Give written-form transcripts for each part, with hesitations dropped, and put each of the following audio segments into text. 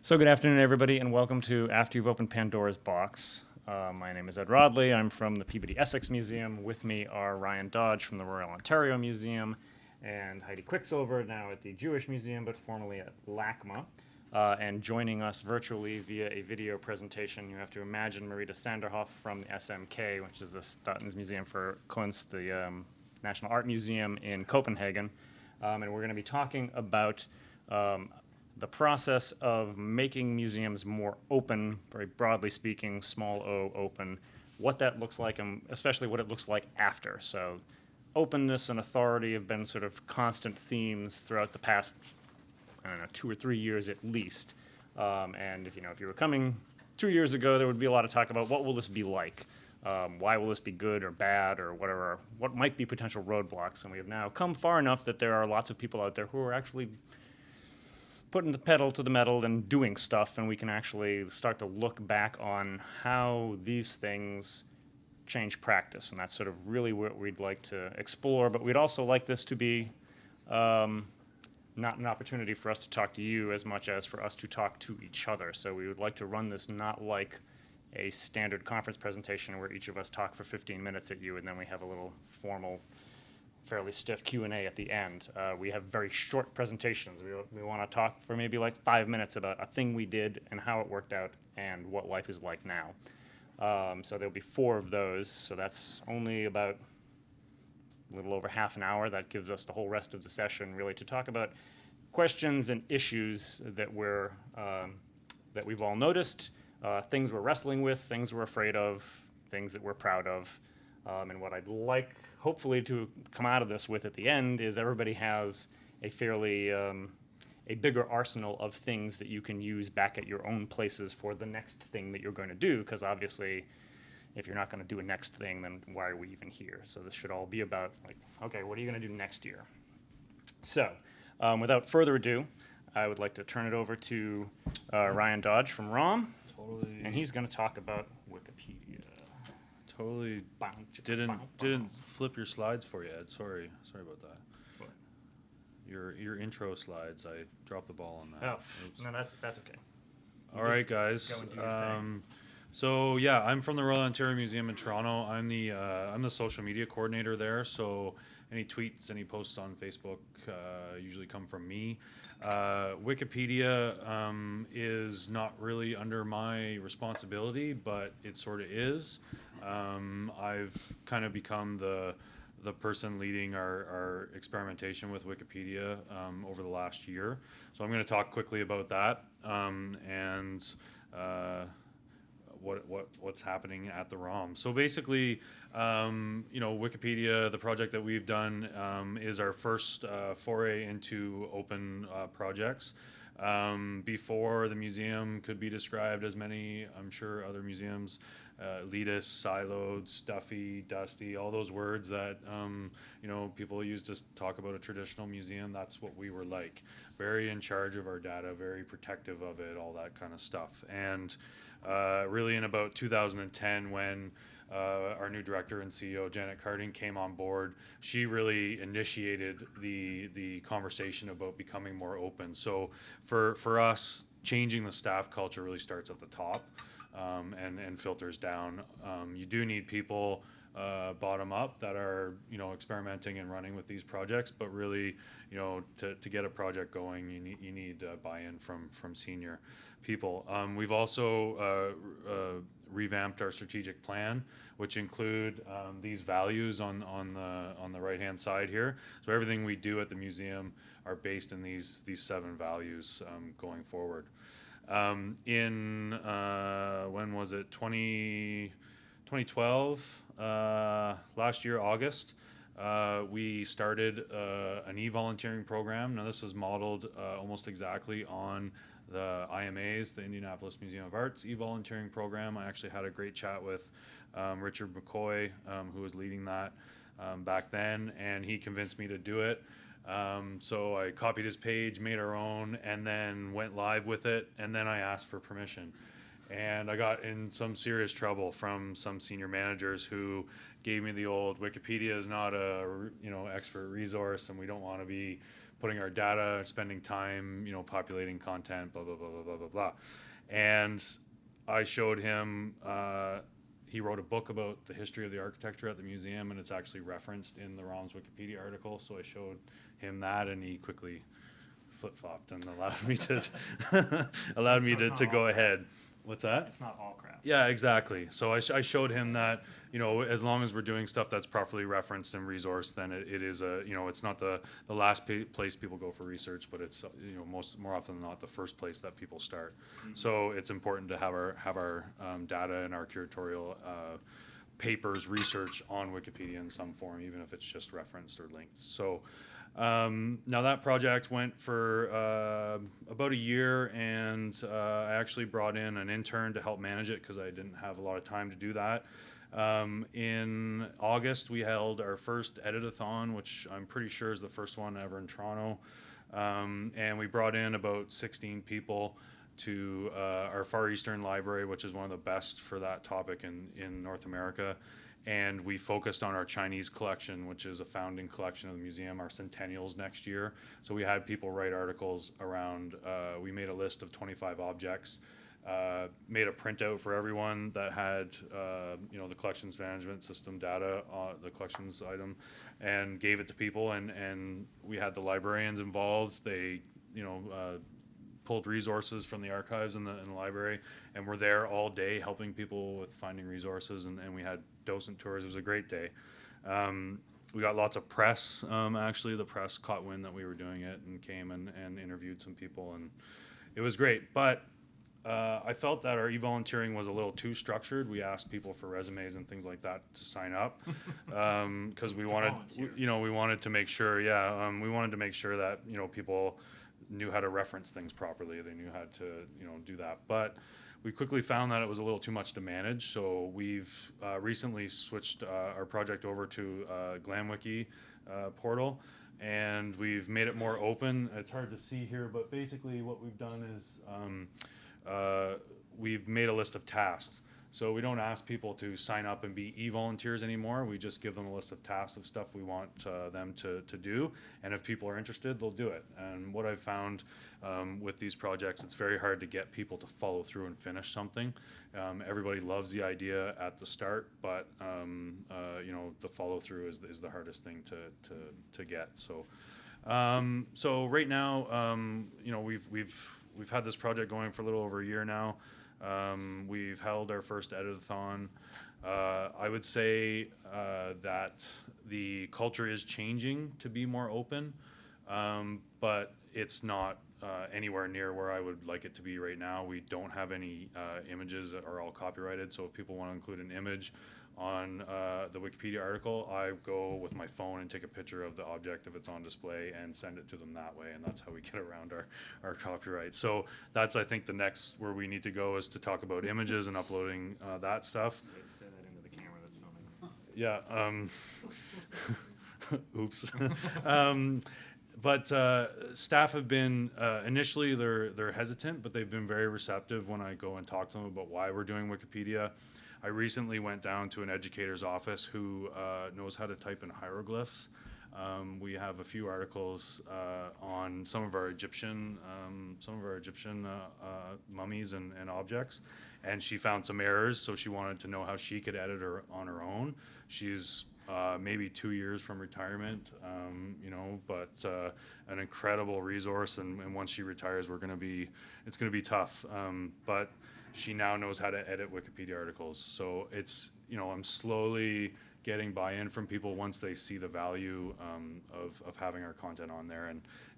So good afternoon, everybody, and welcome to After You've Opened Pandora's Box. My name is Ed Rodley. I'm from the Peabody Essex Museum. With me are Ryan Dodge from the Royal Ontario Museum and Heidi Quicksilver, now at the Jewish Museum, but formerly at LACMA. And joining us virtually via a video presentation, you have to imagine Marita Sanderhoff from the SMK, which is the Statens Museum for Kunst, the National Art Museum in Copenhagen. And we're going to be talking about the process of making museums more open, very broadly speaking, small o open, what that looks like, and especially what it looks like after. So openness and authority have been sort of constant themes throughout the past, I don't know, 2 or 3 years at least. And if you were coming 2 years ago, there would be a lot of talk about what will this be like? Why will this be good or bad or whatever? What might be potential roadblocks? And we have now come far enough that there are lots of people out there who are actually putting the pedal to the metal and doing stuff, and we can actually start to look back on how these things change practice. And that's sort of really what we'd like to explore. But we'd also like this to be not an opportunity for us to talk to you as much as for us to talk to each other. So we would like to run this not like a standard conference presentation where each of us talk for 15 minutes at you and then we have a little formal, fairly stiff Q&A at the end. We have very short presentations. We want to talk for maybe like 5 minutes about a thing we did and how it worked out and what life is like now. So there'll be 4 of those, so that's only about a little over half an hour. That gives us the whole rest of the session really to talk about questions and issues that we've all noticed, things we're wrestling with, things we're afraid of, things that we're proud of. And what I'd like, hopefully, to come out of this with at the end is everybody has a fairly, a bigger arsenal of things that you can use back at your own places for the next thing that you're going to do, because obviously, if you're not going to do a next thing, then why are we even here? So this should all be about, like, okay, what are you going to do next year? So, without further ado, I would like to turn it over to Ryan Dodge from ROM, and he's going to talk about Wikipedia. Totally didn't flip your slides for you, Ed. Sorry about that. What? Your intro slides, I dropped the ball on that. Oh, Oops. no, that's okay. All right, guys. Go and do your thing. So yeah, I'm from the Royal Ontario Museum in Toronto. I'm the social media coordinator there. So any tweets, any posts on Facebook usually come from me. Wikipedia is not really under my responsibility, but it sort of is. I've kind of become the person leading our experimentation with Wikipedia over the last year. So I'm going to talk quickly about that and what's happening at the ROM. So basically, Wikipedia, the project that we've done, is our first foray into open projects. Before the museum could be described as many, I'm sure, other museums, elitist, siloed, stuffy, dusty, all those words that people use to talk about a traditional museum. That's what we were like. Very in charge of our data, very protective of it, all that kind of stuff. And really in about 2010, when our new director and CEO, Janet Carding, came on board, she really initiated the conversation about becoming more open. So for us, changing the staff culture really starts at the top and filters down. You do need people bottom up that are experimenting and running with these projects, but really to get a project going, you need buy-in from senior people. We've also revamped our strategic plan, which include these values on the right hand side here. So everything we do at the museum are based in these 7 values going forward. In when was it, 2012, last year, August, we started an e-volunteering program. Now this was modeled almost exactly on the IMA's, the Indianapolis Museum of Art's e-volunteering program. I actually had a great chat with Richard McCoy, who was leading that back then, and he convinced me to do it. So I copied his page, made our own, and then went live with it, and then I asked for permission. And I got in some serious trouble from some senior managers who gave me the old, Wikipedia is not a expert resource, and we don't want to be putting our data, spending time, populating content, blah, blah, blah, blah, blah, blah, blah. And I showed him, he wrote a book about the history of the architecture at the museum, and it's actually referenced in the ROM's Wikipedia article. So I showed him that, and he quickly flip-flopped and allowed me to to go ahead. What's that? It's not all crap. Yeah, exactly. So I showed him that, as long as we're doing stuff that's properly referenced and resourced, then it is it's not the last place people go for research, but it's, more often than not the first place that people start. Mm-hmm. So it's important to have our data and our curatorial papers, research on Wikipedia in some form, even if it's just referenced or linked. So now that project went for about a year, and I actually brought in an intern to help manage it because I didn't have a lot of time to do that. In August, we held our first edit-a-thon, which I'm pretty sure is the first one ever in Toronto, and we brought in about 16 people to our Far Eastern Library, which is one of the best for that topic in North America. And we focused on our Chinese collection, which is a founding collection of the museum, our centennials next year. So we had people write articles around, we made a list of 25 objects, made a printout for everyone that had, the collections management system data, the collections item, and gave it to people. And we had the librarians involved. They, pulled resources from the archives in the library, and we're there all day helping people with finding resources, and we had docent tours. It was a great day. We got lots of press. Actually, the press caught wind that we were doing it and came and interviewed some people, and it was great. But I felt that our e-volunteering was a little too structured. We asked people for resumes and things like that to sign up because we wanted, we wanted to make sure, we wanted to make sure that people knew how to reference things properly. They knew how to do that. But we quickly found that it was a little too much to manage. So we've recently switched our project over to GlamWiki portal, and we've made it more open. It's hard to see here, but basically what we've done is we've made a list of tasks. So we don't ask people to sign up and be e-volunteers anymore. We just give them a list of tasks of stuff we want them to do. And if people are interested, they'll do it. And what I've found with these projects, it's very hard to get people to follow through and finish something. Everybody loves the idea at the start, but the follow through is the hardest thing to get. So so right now, we've had this project going for a little over a year now. We've held our first edit-a-thon. I would say that the culture is changing to be more open, but it's not anywhere near where I would like it to be right now. We don't have any images that are all copyrighted, so if people want to include an image on the Wikipedia article, I go with my phone and take a picture of the object if it's on display and send it to them that way, and that's how we get around our copyright. So that's, I think, the next where we need to go is to talk about images and uploading that stuff. Say that into the camera that's filming. Yeah. Oops. But staff have been, initially they're hesitant, but they've been very receptive when I go and talk to them about why we're doing Wikipedia. I recently went down to an educator's office who knows how to type in hieroglyphs. We have a few articles on some of our Egyptian mummies and objects, and she found some errors, so she wanted to know how she could edit her on her own. She's maybe 2 years from retirement, but an incredible resource, and once she retires, it's gonna be tough. But she now knows how to edit Wikipedia articles. So it's, I'm slowly getting buy-in from people once they see the value of having our content on there.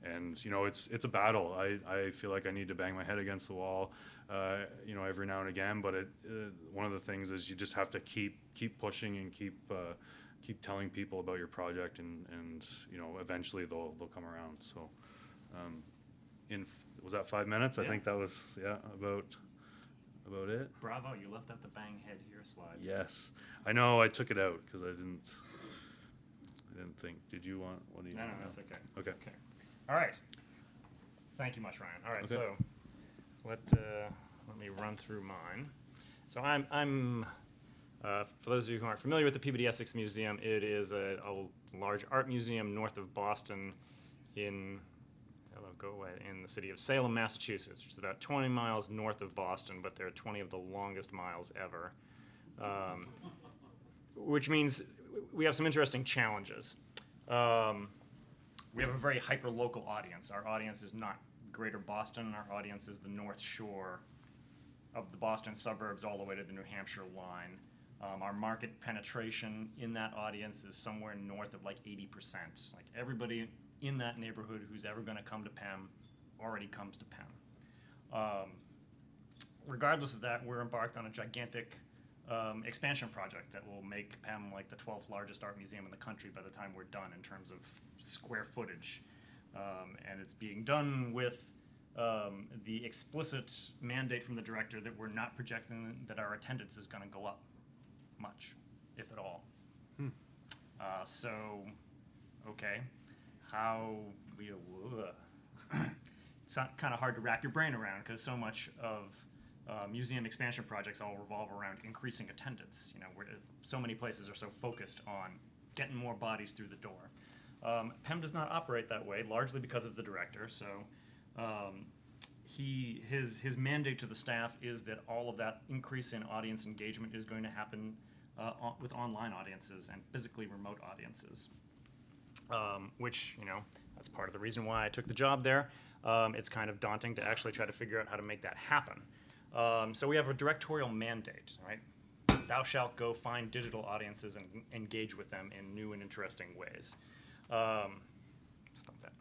And it's a battle. I feel like I need to bang my head against the wall, every now and again. But one of the things is you just have to keep pushing and keep telling people about your project, and eventually they'll come around. So was that 5 minutes? Yeah. I think that was, about it. Bravo, you left out the bang head here slide. Yes. I know, I took it out because I didn't think. Did you want, what do you No, want? that's okay. Okay. That's okay. All right. Thank you much, Ryan. All right, Okay. so let me run through mine. So I'm for those of you who aren't familiar with the Peabody Essex Museum, it is a large art museum north of Boston in go away, in the city of Salem, Massachusetts, which is about 20 miles north of Boston, but they're 20 of the longest miles ever. Which means we have some interesting challenges. We have a very hyper-local audience. Our audience is not greater Boston. Our audience is the North Shore of the Boston suburbs all the way to the New Hampshire line. Our market penetration in that audience is somewhere north of like 80%. Like everybody in that neighborhood who's ever going to come to PEM already comes to PEM. Regardless of that, we're embarked on a gigantic expansion project that will make PEM like the 12th largest art museum in the country by the time we're done in terms of square footage. And it's being done with the explicit mandate from the director that we're not projecting that our attendance is going to go up much, if at all. So, okay, how we... It's kind of hard to wrap your brain around because so much of museum expansion projects all revolve around increasing attendance. You know, so many places are so focused on getting more bodies through the door. PEM does not operate that way, largely because of the director. So his mandate to the staff is that all of that increase in audience engagement is going to happen with online audiences and physically remote audiences, which, you know, that's part of the reason why I took the job there. It's kind of daunting to actually try to figure out how to make that happen. So we have a directorial mandate, right? Thou shalt go find digital audiences and engage with them in new and interesting ways. Stop that.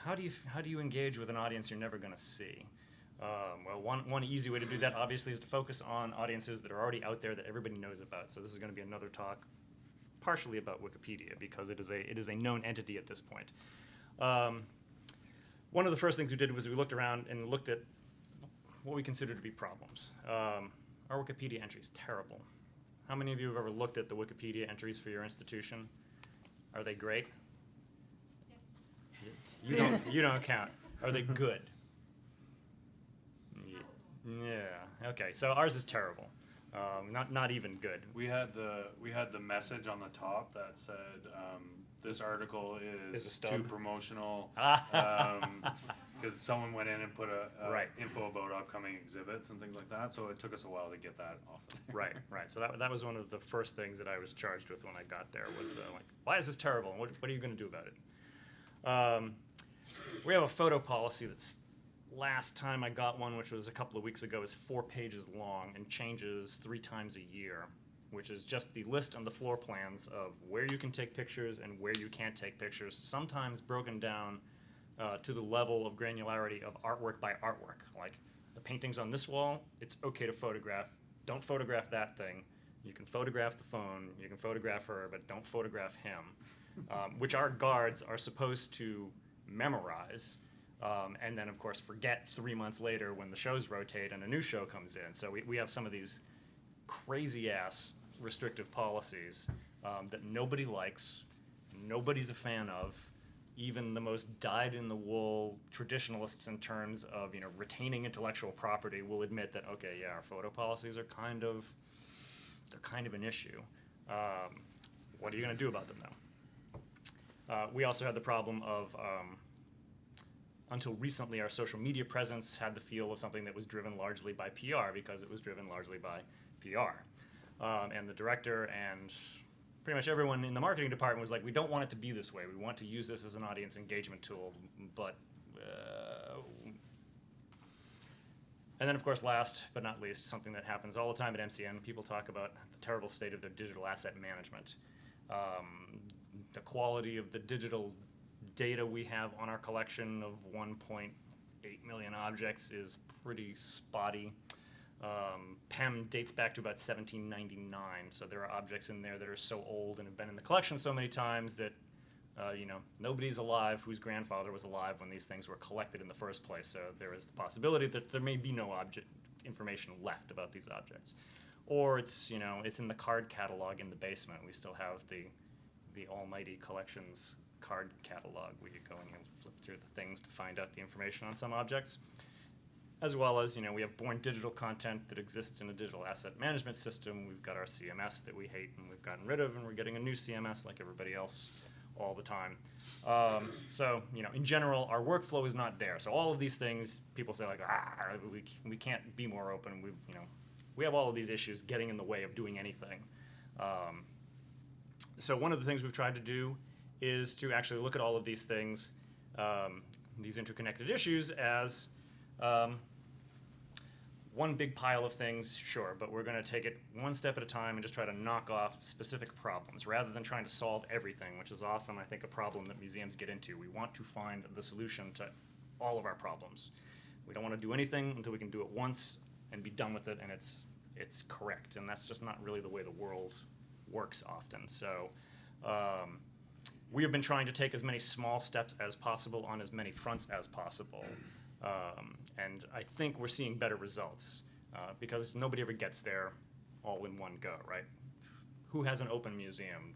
How do you engage with an audience you're never going to see? Well, one easy way to do that, obviously, is to focus on audiences that are already out there that everybody knows about. So this is going to be another talk partially about Wikipedia because it is a known entity at this point. One of the first things we did was we looked around and looked at what we consider to be problems. Our Wikipedia entry is terrible. How many of you have ever looked at the Wikipedia entries for your institution? Are they great? Yes. You don't count. Are they good? Yeah. Okay. So ours is terrible. Not even good. We had the message on the top that said this article is too promotional because someone went in and put a right. info about upcoming exhibits and things like that. So it took us a while to get that off. Right. So that was one of the first things that I was charged with when I got there was like, why is this terrible? And what are you going to do about it? We have a photo policy that's last time I got one, which was a couple of weeks ago, is 4 pages long and changes 3 times a year, which is just the list on the floor plans of where you can take pictures and where you can't take pictures, sometimes broken down to the level of granularity of artwork by artwork. Like the paintings on this wall, it's okay to photograph. Don't photograph that thing. You can photograph the phone, you can photograph her, but don't photograph him, which our guards are supposed to memorize. And then, of course, forget 3 months later when the shows rotate and a new show comes in. So we have some of these crazy-ass restrictive policies that nobody likes, nobody's a fan of. Even the most dyed-in-the-wool traditionalists in terms of, you know, retaining intellectual property will admit that, okay, yeah, our photo policies are kind of an issue. What are you going to do about them, though? We also had the problem of until recently, our social media presence had the feel of something that was driven largely by PR because it was driven largely by PR. And the director and pretty much everyone in the marketing department was like, we don't want it to be this way. We want to use this as an audience engagement tool, but... And then, of course, last but not least, something that happens all the time at MCN, people talk about the terrible state of their digital asset management. The quality of the digital data we have on our collection of 1.8 million objects is pretty spotty. PEM dates back to about 1799, so there are objects in there that are so old and have been in the collection so many times that nobody's alive whose grandfather was alive when these things were collected in the first place, so there is the possibility that there may be no object information left about these objects. Or it's in the card catalog in the basement. We still have the almighty collections card catalog where you go and you flip through the things to find out the information on some objects. As well as, we have born digital content that exists in a digital asset management system. We've got our CMS that we hate and we've gotten rid of, and we're getting a new CMS like everybody else all the time. So, in general, our workflow is not there. So all of these things, people say like, we can't be more open. We have all of these issues getting in the way of doing anything. So one of the things we've tried to do is to actually look at all of these things, these interconnected issues, as one big pile of things, sure, but we're going to take it one step at a time and just try to knock off specific problems rather than trying to solve everything, which is often, I think, a problem that museums get into. We want to find the solution to all of our problems. We don't want to do anything until we can do it once and be done with it, and it's correct, and that's just not really the way the world works often. So we have been trying to take as many small steps as possible on as many fronts as possible. And I think we're seeing better results because nobody ever gets there all in one go, right? Who has an open museum?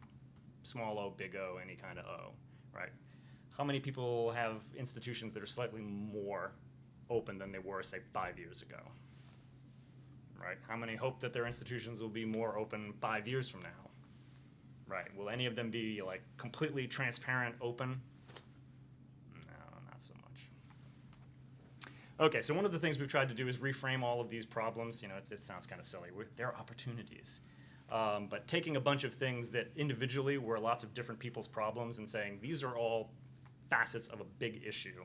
Small O, big O, any kind of O, right? How many people have institutions that are slightly more open than they were, say, 5 years ago, right? How many hope that their institutions will be more open 5 years from now, right? Will any of them be like completely transparent, open? Okay, so one of the things we've tried to do is reframe all of these problems. It sounds kind of silly. There are opportunities. But taking a bunch of things that individually were lots of different people's problems and saying these are all facets of a big issue,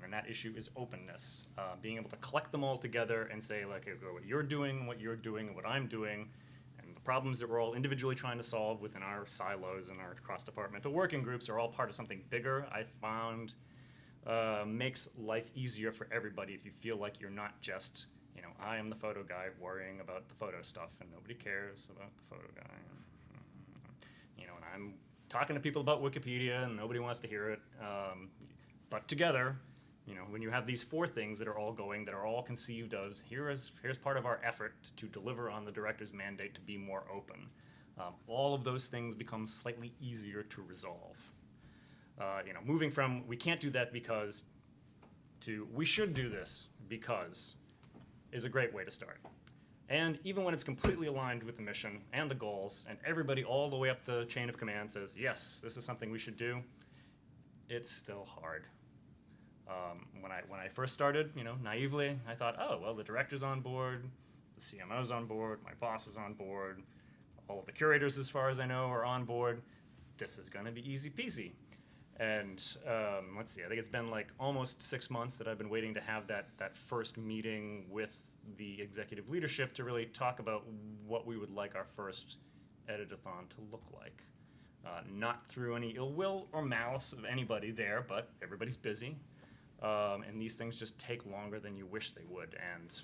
and that issue is openness. Being able to collect them all together and say, like, what you're doing, and what I'm doing, and the problems that we're all individually trying to solve within our silos and our cross-departmental working groups are all part of something bigger, I found makes life easier for everybody if you feel like you're not just, I am the photo guy worrying about the photo stuff and nobody cares about the photo guy. And I'm talking to people about Wikipedia and nobody wants to hear it. But together, when you have these four things that are all going, that are all conceived as, here's part of our effort to deliver on the director's mandate to be more open, all of those things become slightly easier to resolve. Moving from we can't do that because to we should do this because is a great way to start. And even when it's completely aligned with the mission and the goals, and everybody all the way up the chain of command says, yes, this is something we should do, it's still hard. When I first started, naively, I thought, oh, well, the director's on board, the CMO's on board, my boss is on board, all of the curators, as far as I know, are on board. This is going to be easy peasy. And let's see, I think it's been like almost 6 months that I've been waiting to have that first meeting with the executive leadership to really talk about what we would like our first edit-a-thon to look like. Not through any ill will or malice of anybody there, but everybody's busy. And these things just take longer than you wish they would. And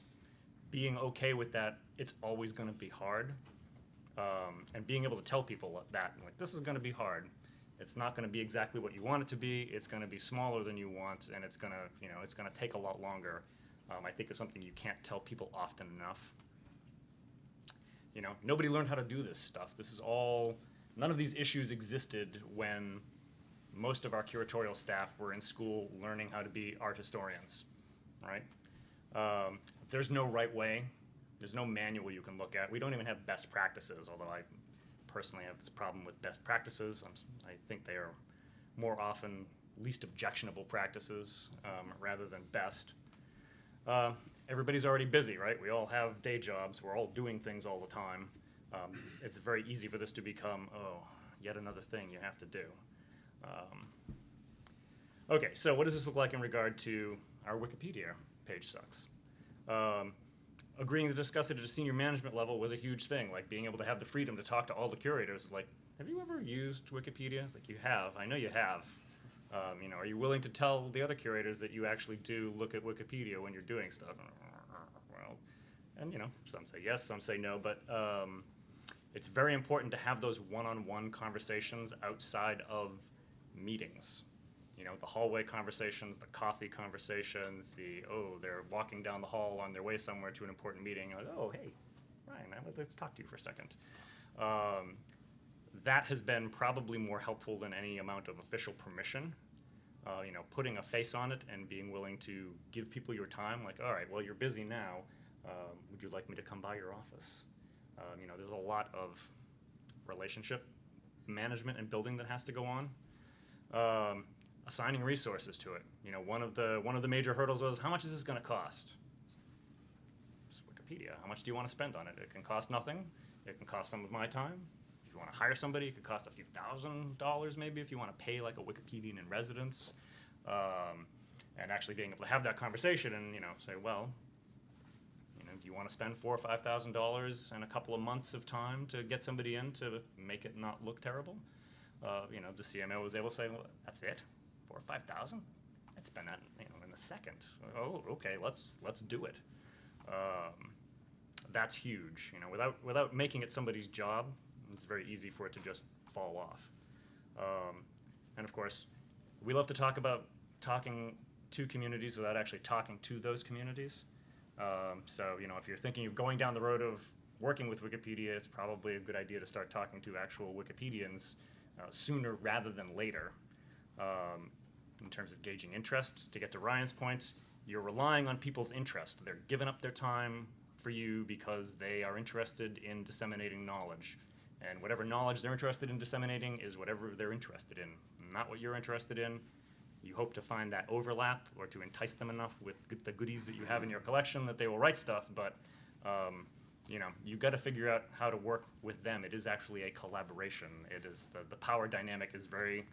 being okay with that, it's always going to be hard. And being able to tell people that, like, this is going to be hard. It's not going to be exactly what you want it to be. It's going to be smaller than you want, and it's going to take a lot longer. I think it's something you can't tell people often enough. Nobody learned how to do this stuff. None of these issues existed when most of our curatorial staff were in school learning how to be art historians, right? There's no right way. There's no manual you can look at. We don't even have best practices, although I personally have this problem with best practices. I think they are more often least objectionable practices rather than best. Everybody's already busy, right? We all have day jobs. We're all doing things all the time. It's very easy for this to become, yet another thing you have to do. Okay, so what does this look like in regard to our Wikipedia page sucks? Agreeing to discuss it at a senior management level was a huge thing, like being able to have the freedom to talk to all the curators. Like, have you ever used Wikipedia? It's like, you have. I know you have. Are you willing to tell the other curators that you actually do look at Wikipedia when you're doing stuff? Well, and some say yes, some say no, but it's very important to have those one-on-one conversations outside of meetings. The hallway conversations, the coffee conversations, they're walking down the hall on their way somewhere to an important meeting. Like, oh, hey, Ryan, let's talk to you for a second. That has been probably more helpful than any amount of official permission. Putting a face on it and being willing to give people your time. Like, all right, well, you're busy now. Would you like me to come by your office? There's a lot of relationship management and building that has to go on. Assigning resources to it. One of the major hurdles was, how much is this going to cost? It's Wikipedia. How much do you want to spend on it? It can cost nothing. It can cost some of my time. If you want to hire somebody, it could cost a few $1,000s maybe if you want to pay like a Wikipedian in residence. And actually being able to have that conversation and say, well, do you want to spend $4,000 or $5,000 and a couple of months of time to get somebody in to make it not look terrible? The CMO was able to say, well, that's it, $4,000 or $5,000. I'd spend that in a second. Oh, okay, let's do it. That's huge. Without making it somebody's job, it's very easy for it to just fall off. And of course, we love to talk about talking to communities without actually talking to those communities. So if you're thinking of going down the road of working with Wikipedia, it's probably a good idea to start talking to actual Wikipedians sooner rather than later. In terms of gauging interest, to get to Ryan's point, you're relying on people's interest. They're giving up their time for you because they are interested in disseminating knowledge. And whatever knowledge they're interested in disseminating is whatever they're interested in, not what you're interested in. You hope to find that overlap or to entice them enough with the goodies that you have in your collection that they will write stuff, but you've got to figure out how to work with them. It is actually a collaboration. It is the power dynamic is very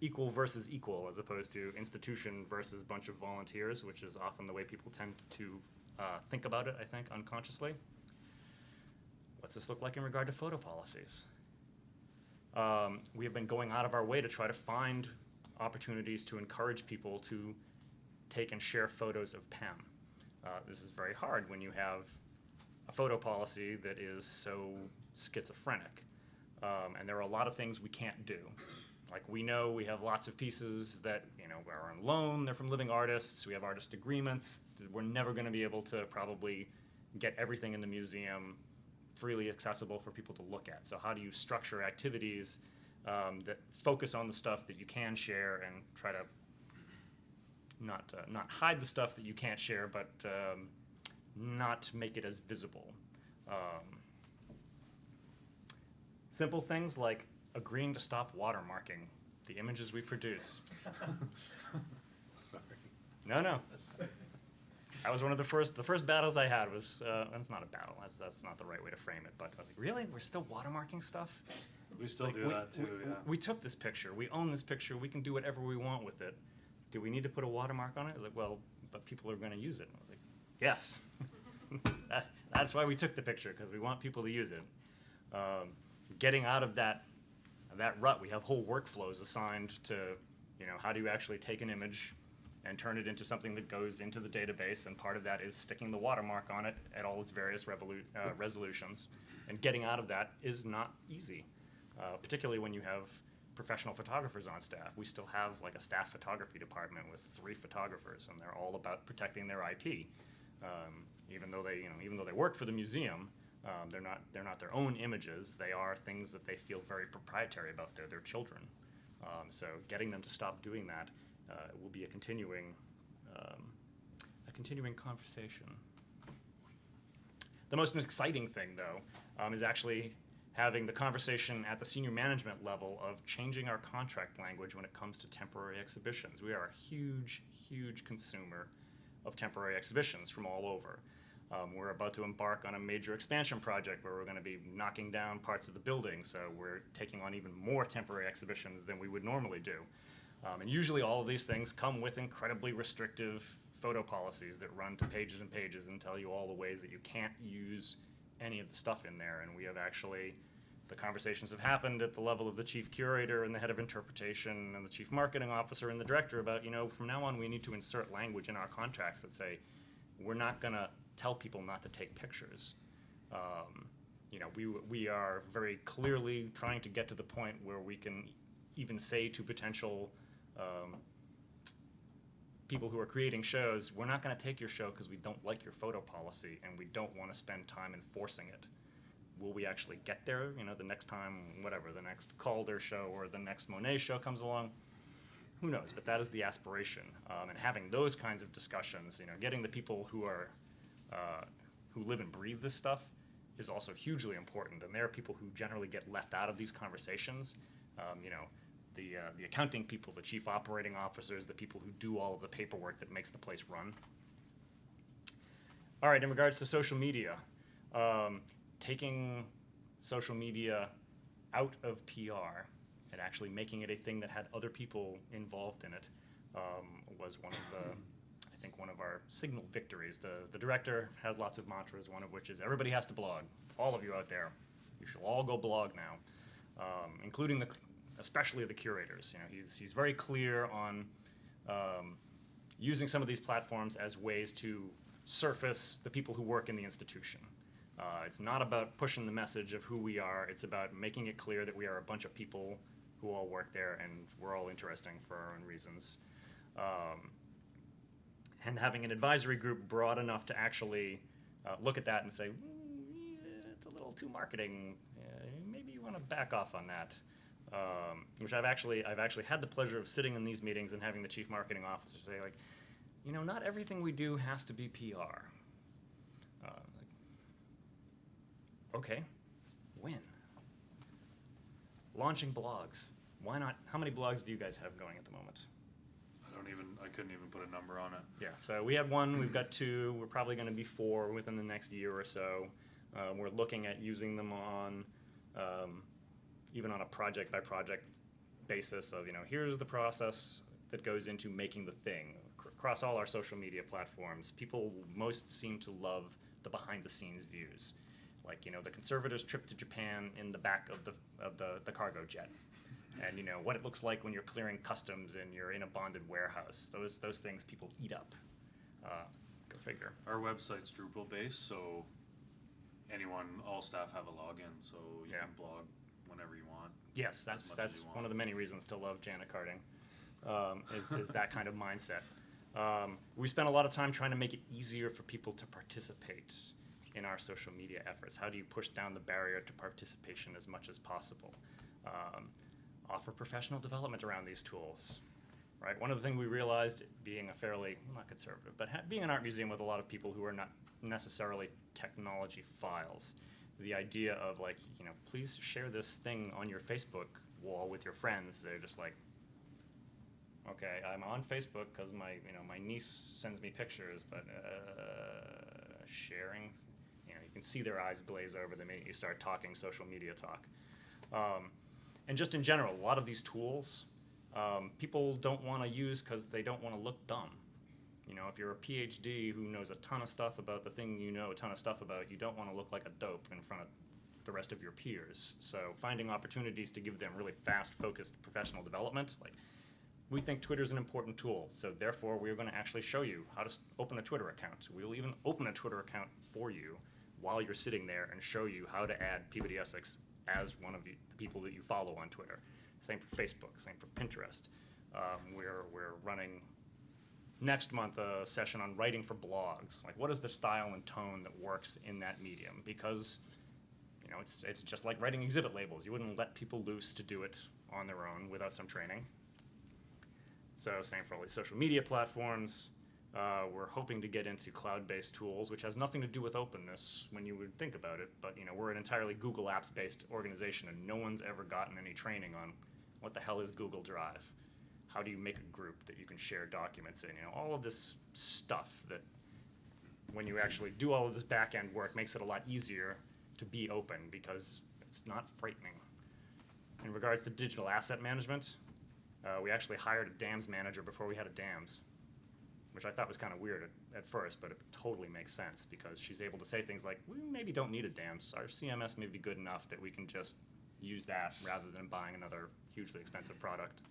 equal versus equal as opposed to institution versus bunch of volunteers, which is often the way people tend to think about it, I think, unconsciously. What's this look like in regard to photo policies? We have been going out of our way to try to find opportunities to encourage people to take and share photos of PEM. This is very hard when you have a photo policy that is so schizophrenic. And there are a lot of things we can't do. Like we know we have lots of pieces that are on loan, they're from living artists, we have artist agreements. We're never going to be able to probably get everything in the museum freely accessible for people to look at. So how do you structure activities that focus on the stuff that you can share and try to not hide the stuff that you can't share, but not make it as visible. Simple things like agreeing to stop watermarking the images we produce. Sorry. No. That was one of the first battles I had was, that's not a battle, that's not the right way to frame it, but I was like, really? We're still watermarking stuff? We still do that too, yeah. We took this picture, we own this picture, we can do whatever we want with it. Do we need to put a watermark on it? I was like, well, but people are going to use it. I was like, yes. That's why we took the picture, because we want people to use it. Getting out of that rut, we have whole workflows assigned to, how do you actually take an image and turn it into something that goes into the database, and part of that is sticking the watermark on it at all its various resolutions. And getting out of that is not easy, particularly when you have professional photographers on staff. We still have like a staff photography department with 3 photographers, and they're all about protecting their IP. Even though they work for the museum, they're not their own images. They are things that they feel very proprietary about. They're their children. So getting them to stop doing that will be a continuing conversation. The most exciting thing, though, is actually having the conversation at the senior management level of changing our contract language when it comes to temporary exhibitions. We are a huge, huge consumer of temporary exhibitions from all over. We're about to embark on a major expansion project where we're going to be knocking down parts of the building, so we're taking on even more temporary exhibitions than we would normally do. And usually all of these things come with incredibly restrictive photo policies that run to pages and pages and tell you all the ways that you can't use any of the stuff in there. And we have actually, the conversations have happened at the level of the chief curator and the head of interpretation and the chief marketing officer and the director about, from now on we need to insert language in our contracts that say, we're not going to tell people not to take pictures. We are very clearly trying to get to the point where we can even say to potential people who are creating shows, we're not going to take your show because we don't like your photo policy and we don't want to spend time enforcing it. Will we actually get there? The next time, whatever, the next Calder show or the next Monet show comes along, who knows? But that is the aspiration. And having those kinds of discussions, getting the people who are who live and breathe this stuff is also hugely important. And there are people who generally get left out of these conversations. the accounting people, the chief operating officers, the people who do all of the paperwork that makes the place run. All right, in regards to social media, taking social media out of PR and actually making it a thing that had other people involved in it was one of the, I think, one of our signal victories. The director has lots of mantras, one of which is everybody has to blog. All of you out there, you should all go blog now, including especially the curators. You know, he's very clear on using some of these platforms as ways to surface the people who work in the institution. It's not about pushing the message of who we are. It's about making it clear that we are a bunch of people who all work there and we're all interesting for our own reasons. And having an advisory group broad enough to actually look at that and say, it's a little too marketing. Maybe you want to back off on that. Which I've actually had the pleasure of sitting in these meetings and having the chief marketing officer say, like, you know, not everything we do has to be PR. Okay, when? Launching blogs. Why not? How many blogs do you guys have going at the moment? I couldn't even put a number on it. Yeah, so we have one, we've got two, we're probably going to be 4 within the next year or so. We're looking at using them on, even on a project by project basis of, you know, here's the process that goes into making the thing. Across all our social media platforms, people most seem to love the behind the scenes views. Like, you know, the conservator's trip to Japan in the back of the cargo jet. And, you know, what it looks like when you're clearing customs and you're in a bonded warehouse. Those things people eat up. Go figure. Our website's Drupal based, so all staff have a login, so you can blog whenever you want. Yes, that's one of the many reasons to love Jana Carding, is that kind of mindset. We spent a lot of time trying to make it easier for people to participate in our social media efforts. How do you push down the barrier to participation as much as possible? Offer professional development around these tools, right? One of the things we realized, being a fairly, not conservative, but being an art museum with a lot of people who are not necessarily technology files, the idea of, like, you know, please share this thing on your Facebook wall with your friends. They're just like, okay, I'm on Facebook because my niece sends me pictures, but sharing, you know, you can see their eyes glaze over the minute you start talking social media talk. And just in general, a lot of these tools, people don't want to use because they don't want to look dumb. You know, if you're a PhD who knows a ton of stuff about the thing you know a ton of stuff about, you don't want to look like a dope in front of the rest of your peers. So finding opportunities to give them really fast, focused professional development, like, we think Twitter's an important tool, so therefore we're going to actually show you how to open a Twitter account. We'll even open a Twitter account for you while you're sitting there and show you how to add Peabody Essex as one of the people that you follow on Twitter. Same for Facebook, same for Pinterest. We're running next month a session on writing for blogs. Like, what is the style and tone that works in that medium? Because, you know, it's just like writing exhibit labels. You wouldn't let people loose to do it on their own without some training. So same for all these social media platforms. We're hoping to get into cloud-based tools, which has nothing to do with openness when you would think about it. But, you know, we're an entirely Google Apps-based organization, and no one's ever gotten any training on what the hell is Google Drive. How do you make a group that you can share documents in? You know, all of this stuff that, when you actually do all of this back-end work, makes it a lot easier to be open because it's not frightening. In regards to digital asset management, we actually hired a DAMS manager before we had a DAMS, which I thought was kind of weird at first, but it totally makes sense because she's able to say things like, we maybe don't need a DAMS. Our CMS may be good enough that we can just use that rather than buying another hugely expensive product.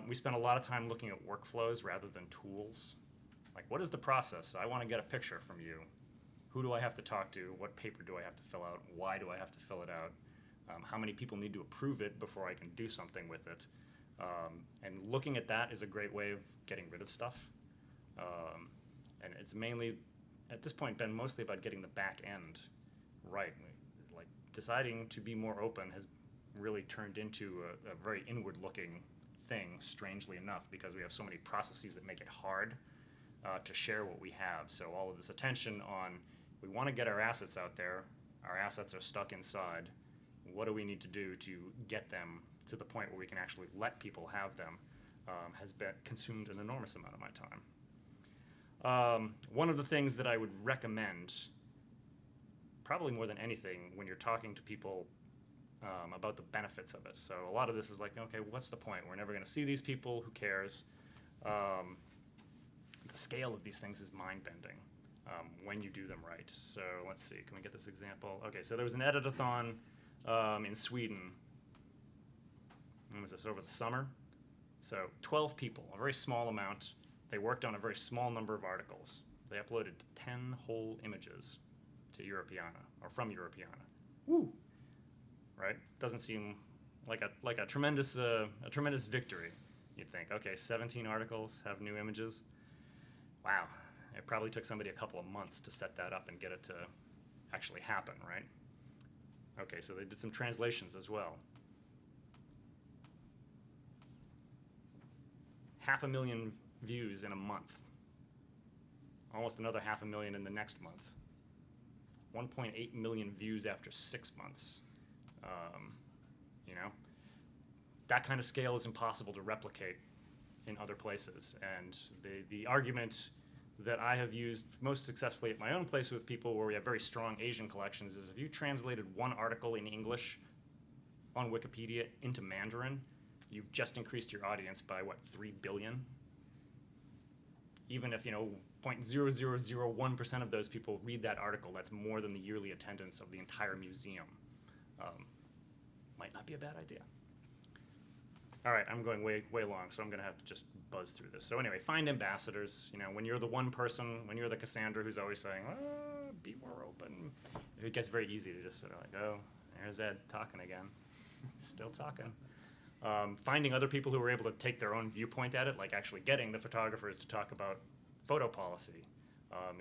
We spent a lot of time looking at workflows rather than tools. Like, what is the process? I want to get a picture from you. Who do I have to talk to? What paper do I have to fill out? Why do I have to fill it out? How many people need to approve it before I can do something with it? And looking at that is a great way of getting rid of stuff. And it's mainly, at this point, been mostly about getting the back end right. Like, deciding to be more open has really turned into a very inward-looking thing, strangely enough, because we have so many processes that make it hard to share what we have. So all of this attention on, we want to get our assets out there, our assets are stuck inside, what do we need to do to get them to the point where we can actually let people have them has been consumed an enormous amount of my time. One of the things that I would recommend, probably more than anything, when you're talking to people about the benefits of it. So a lot of this is like, okay, what's the point? We're never going to see these people. Who cares? The scale of these things is mind-bending when you do them right. So let's see. Can we get this example? Okay, so there was an edit-a-thon in Sweden. When was this? Over the summer. So 12 people, a very small amount. They worked on a very small number of articles. They uploaded 10 whole images to Europeana, or from Europeana. Woo! Right? Doesn't seem like a tremendous victory. You'd think, okay, 17 articles have new images. Wow, it probably took somebody a couple of months to set that up and get it to actually happen, right? Okay, so they did some translations as well. 500,000 views in a month. Almost another 500,000 in the next month. 1.8 million views after 6 months. You know, that kind of scale is impossible to replicate in other places. And the argument that I have used most successfully at my own place with people where we have very strong Asian collections is if you translated one article in English on Wikipedia into Mandarin, you've just increased your audience by, what, 3 billion? Even if, 0.0001% of those people read that article, that's more than the yearly attendance of the entire museum. Might not be a bad idea. All right, I'm going way long, so I'm going to have to just buzz through this. So anyway, find ambassadors. When you're the one person, when you're the Cassandra who's always saying, be more open, it gets very easy to just sort of like, oh, there's Ed talking again. Still talking. Finding other people who are able to take their own viewpoint at it, like actually getting the photographers to talk about photo policy,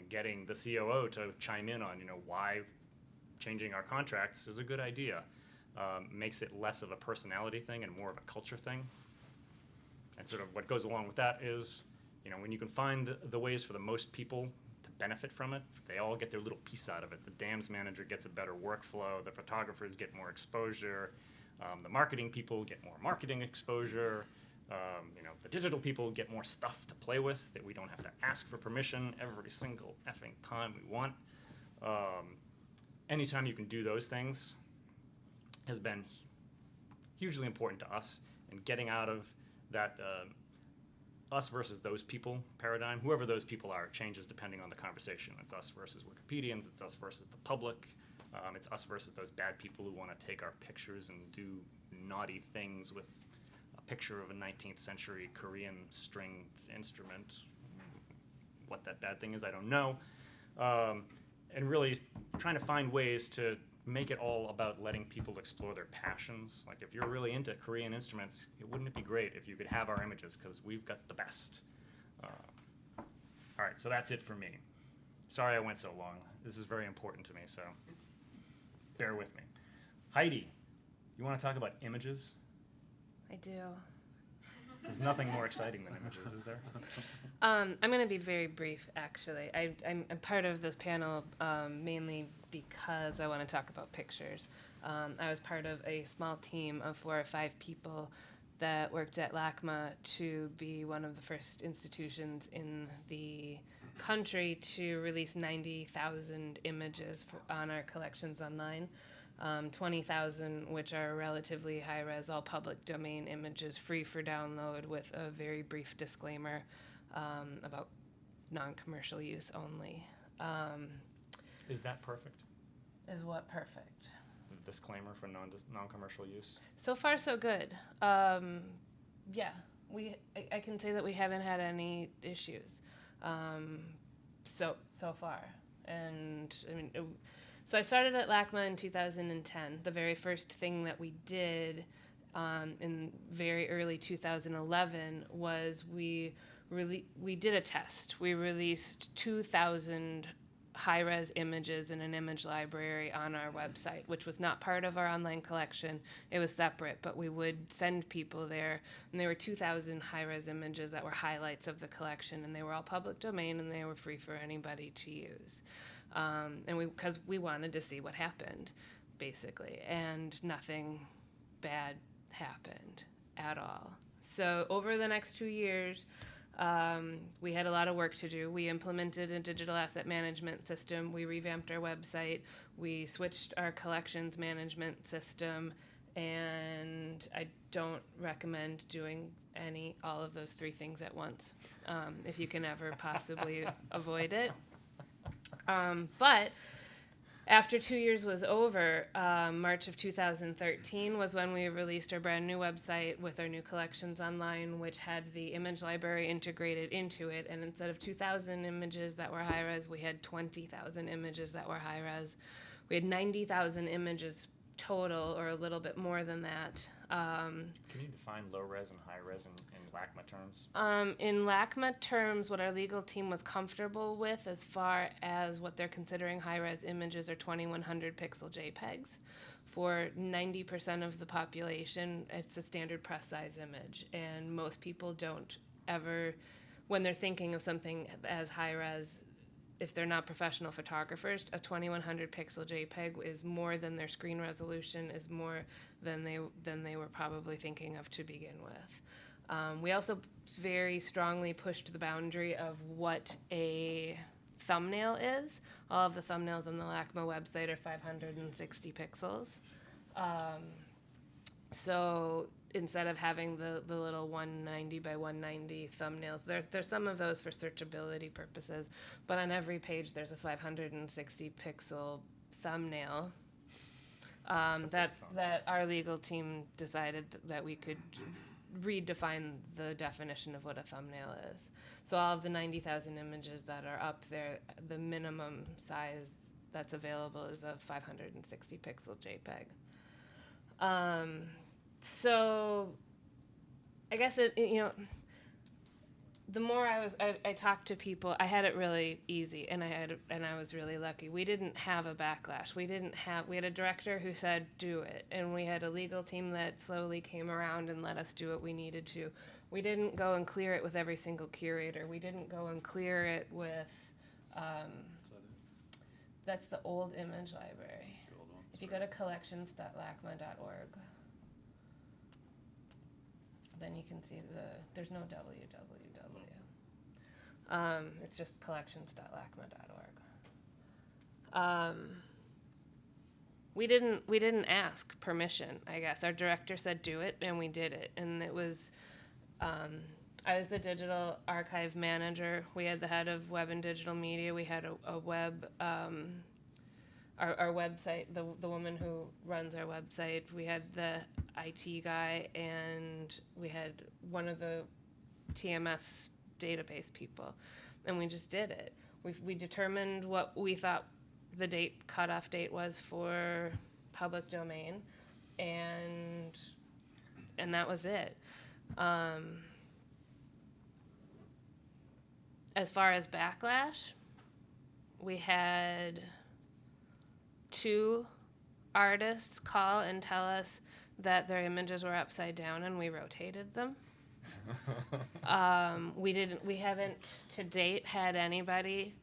getting the COO to chime in on, why changing our contracts is a good idea. Makes it less of a personality thing and more of a culture thing. And sort of what goes along with that is, when you can find the ways for the most people to benefit from it, they all get their little piece out of it. The dams manager gets a better workflow, the photographers get more exposure, the marketing people get more marketing exposure, the digital people get more stuff to play with that we don't have to ask for permission every single effing time we want. Anytime you can do those things has been hugely important to us, and getting out of that us versus those people paradigm. Whoever those people are changes depending on the conversation. It's us versus Wikipedians, it's us versus the public, it's us versus those bad people who want to take our pictures and do naughty things with a picture of a 19th century Korean stringed instrument. What that bad thing is, I don't know. And really trying to find ways to make it all about letting people explore their passions. Like if you're really into Korean instruments, wouldn't it be great if you could have our images, because we've got the best. All right, so that's it for me. Sorry I went so long. This is very important to me, so bear with me. Heidi, you want to talk about images? I do. There's nothing more exciting than images, is there? I'm going to be very brief, actually. I'm part of this panel mainly because I want to talk about pictures. I was part of a small team of 4 or 5 people that worked at LACMA to be one of the first institutions in the country to release 90,000 images on our collections online. 20,000, which are relatively high-res, all public domain images, free for download with a very brief disclaimer about non-commercial use only. Is that perfect? Is what perfect? The disclaimer for non-commercial use? So far, so good. Yeah, I can say that we haven't had any issues so far. And I mean, so I started at LACMA in 2010. The very first thing that we did in very early 2011 was we did a test. We released 2,000 high-res images in an image library on our website, which was not part of our online collection. It was separate, but we would send people there, and there were 2,000 high-res images that were highlights of the collection, and they were all public domain, and they were free for anybody to use. And because we wanted to see what happened, basically, and nothing bad happened at all. So over the next 2 years, we had a lot of work to do. We implemented a digital asset management system. We revamped our website. We switched our collections management system. And I don't recommend doing all of those 3 things at once, if you can ever possibly avoid it. But after 2 years was over, March of 2013 was when we released our brand new website with our new collections online, which had the image library integrated into it. And instead of 2,000 images that were high-res, we had 20,000 images that were high-res. We had 90,000 images total, or a little bit more than that. Can you define low-res and high-res in LACMA terms? In LACMA terms, what our legal team was comfortable with as far as what they're considering high-res images are 2100 pixel JPEGs. For 90% of the population, it's a standard press size image, and most people don't ever, when they're thinking of something as high-res, if they're not professional photographers, a 2100 pixel JPEG is more than their screen resolution, is more than they were probably thinking of to begin with. We also very strongly pushed the boundary of what a thumbnail is. All of the thumbnails on the LACMA website are 560 pixels. So instead of having the little 190 by 190 thumbnails, there's some of those for searchability purposes, but on every page there's a 560 pixel thumbnail that our legal team decided that we could redefine the definition of what a thumbnail is. So all of the 90,000 images that are up there, the minimum size that's available is a 560 pixel JPEG. So I guess the more I talked to people, I had it really easy, and I was really lucky. We didn't have a backlash. We had a director who said do it, and we had a legal team that slowly came around and let us do what we needed to. We didn't go and clear it with every single curator. We didn't go and clear it with that's the old image library. If you go to collections.lacma.org, then you can see there's no www. It's just collections.lacma.org. We didn't ask permission, I guess. Our director said do it, and we did it. And it was, I was the digital archive manager. We had the head of web and digital media. We had a web, our website, the woman who runs our website. We had the IT guy, and we had one of the TMS database people, and we just did it. We determined what we thought the cutoff date was for public domain, and that was it. As far as backlash, we had 2 artists call and tell us that their images were upside down, and we rotated them. We haven't to date had anybody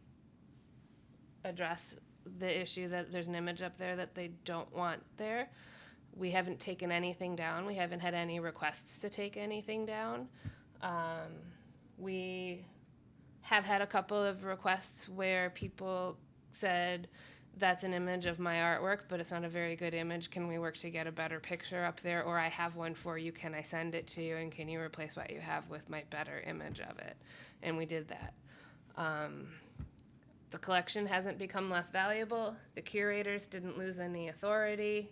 address the issue that there's an image up there that they don't want there. We haven't taken anything down. We haven't had any requests to take anything down. We have had a couple of requests where people said, that's an image of my artwork, but it's not a very good image. Can we work to get a better picture up there? Or I have one for you. Can I send it to you? And can you replace what you have with my better image of it? And we did that. The collection hasn't become less valuable. The curators didn't lose any authority.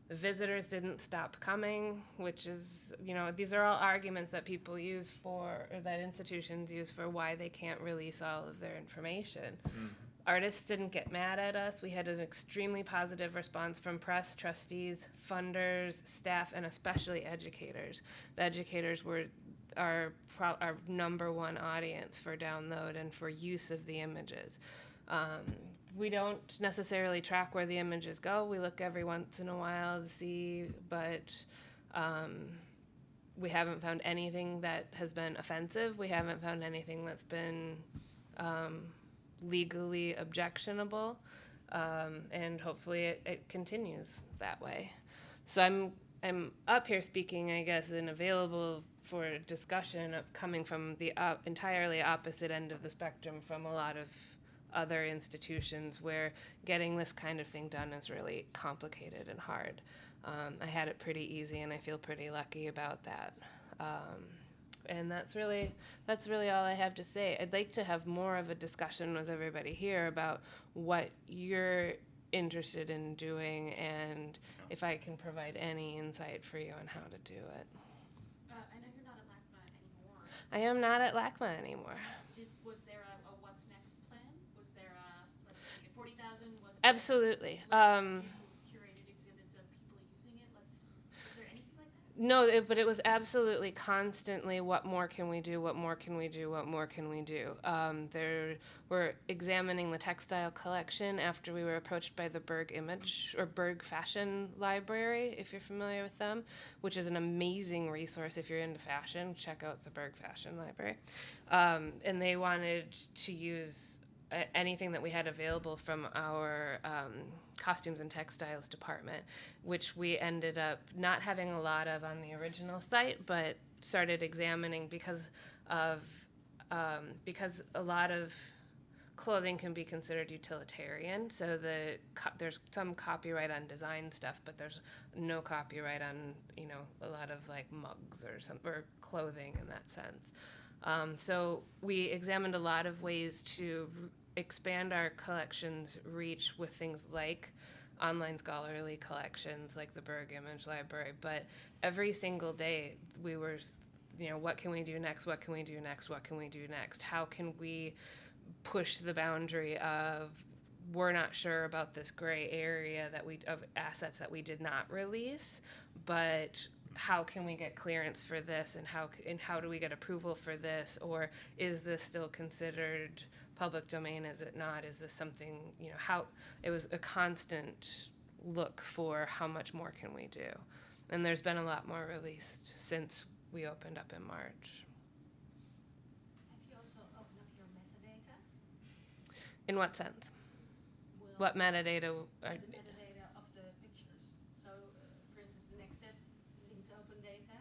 The visitors didn't stop coming, which is, these are all arguments that people use or that institutions use for why they can't release all of their information. Mm-hmm. Artists didn't get mad at us. We had an extremely positive response from press, trustees, funders, staff, and especially educators. The educators were our number one audience for download and for use of the images. We don't necessarily track where the images go. We look every once in a while to see, but we haven't found anything that has been offensive. We haven't found anything that's been legally objectionable, and hopefully it continues that way. So I'm up here speaking, I guess, and available for discussion coming from the entirely opposite end of the spectrum from a lot of other institutions where getting this kind of thing done is really complicated and hard. I had it pretty easy, and I feel pretty lucky about that. And that's really all I have to say. I'd like to have more of a discussion with everybody here about what you're interested in doing, and if I can provide any insight for you on how to do it. I know you're not at LACMA anymore. I am not at LACMA anymore. Was there a what's next plan? Was there a, let's say, 40,000? Was there Absolutely. let's do curated exhibits of people using it? Was there anything like that? No, but it was absolutely constantly, what more can we do? What more can we do? What more can we do? We're examining the textile collection after we were approached by the Berg Image or Berg Fashion Library, if you're familiar with them, which is an amazing resource if you're into fashion. Check out the Berg Fashion Library. And they wanted to use anything that we had available from our costumes and textiles department, which we ended up not having a lot of on the original site, but started examining because a lot of clothing can be considered utilitarian. So there's some copyright on design stuff, but there's no copyright on a lot of like mugs or clothing in that sense. So we examined a lot of ways to expand our collection's reach with things like online scholarly collections like the Berg Image Library. But every single day we were, what can we do next? What can we do next? What can we do next? How can we push the boundary of we're not sure about this gray area of assets that we did not release, but how can we get clearance for this, and how do we get approval for this, or is this still considered public domain? Is it not? Is this something, how it was a constant look for how much more can we do. And there's been a lot more released since we opened up in March. Have you also opened up your metadata? In what sense? Will What metadata? the metadata of the pictures. So, for instance, the next step, linked open data,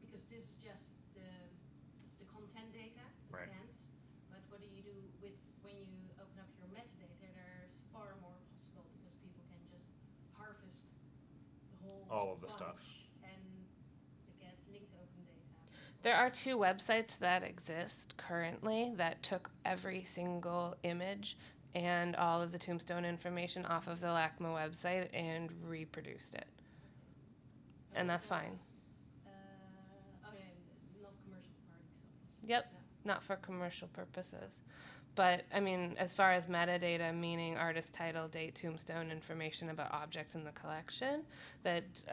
because this is just the content data, the Right. scans. But what do you do with when you open up your metadata? There's far more possible because people can just harvest the whole All of the bunch stuff. and get linked open data. There are 2 websites that exist currently that took every single image and all of the tombstone information off of the LACMA website and reproduced it. And that's fine. Oh yeah, not commercial parties, obviously. Yep. Yeah. Not for commercial purposes. But, I mean, as far as metadata, meaning artist title, date, tombstone, information about objects in the collection, that's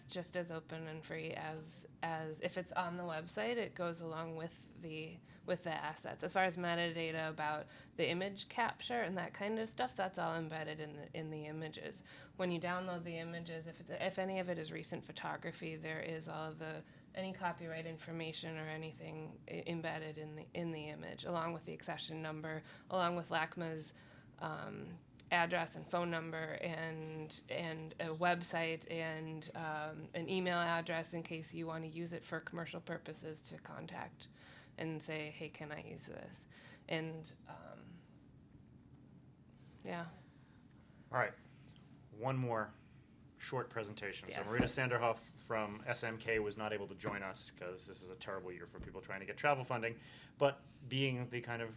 just as open and free as if it's on the website, it goes along with the assets. As far as metadata about the image capture and that kind of stuff, that's all embedded in the images. When you download the images, if any of it is recent photography, there is all of any copyright information or anything embedded in the image, along with the accession number, along with LACMA's address and phone number, and a website and an email address in case you want to use it for commercial purposes to contact and say, hey, can I use this? And yeah. All right, one more short presentation. So Yes. Marita Sanderhoff from SMK was not able to join us because this is a terrible year for people trying to get travel funding. But being the kind of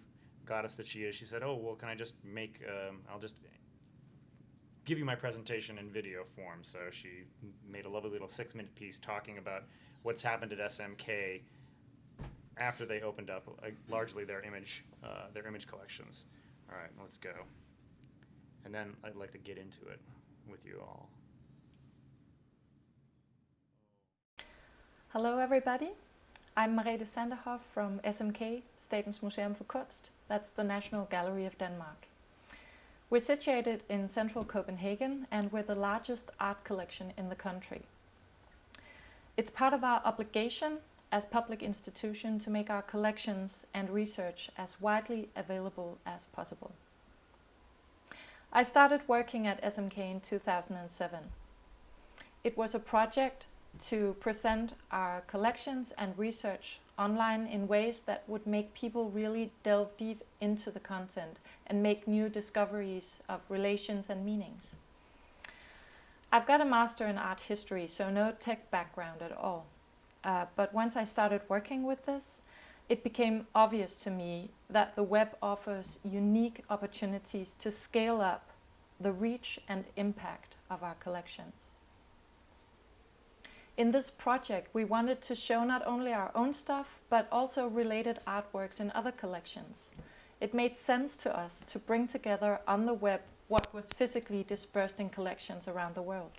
goddess that she is, she said, oh, well, can I just I'll just give you my presentation in video form. So she made a lovely little 6-minute piece talking about what's happened at SMK after they opened up largely their image collections. All right, let's go. And then I'd like to get into it with you all. Hello everybody, I'm Marita Sanderhoff from SMK, Statens Museum for Kunst. That's the National Gallery of Denmark. We're situated in central Copenhagen and we're the largest art collection in the country. It's part of our obligation as public institution to make our collections and research as widely available as possible. I started working at SMK in 2007. it was a project to present our collections and research online in ways that would make people really delve deep into the content and make new discoveries of relations and meanings. I've got a master in art history, so no tech background at all. But once I started working with this, it became obvious to me that the web offers unique opportunities to scale up the reach and impact of our collections. In this project, we wanted to show not only our own stuff, but also related artworks in other collections. It made sense to us to bring together on the web what was physically dispersed in collections around the world.